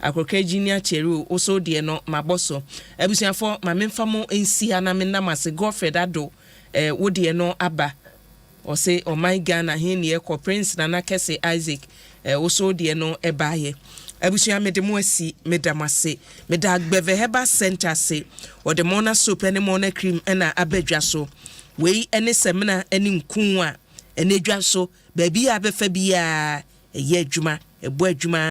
akroka junior cheru oso de no maboso abusuafo ma memfa mo ensi ana me na mase Godfred Ado wo de no aba o se o my Ghana he ne e Prince Nana Kese Isaac oso de no ebaye abusua mede mo asi medamase meda agbeve heba center se o de mona soap ne mona cream na abadwa so wei ene semina ene nkun a ene dwa so ba bi abefa bia eye adwuma ebo adwuma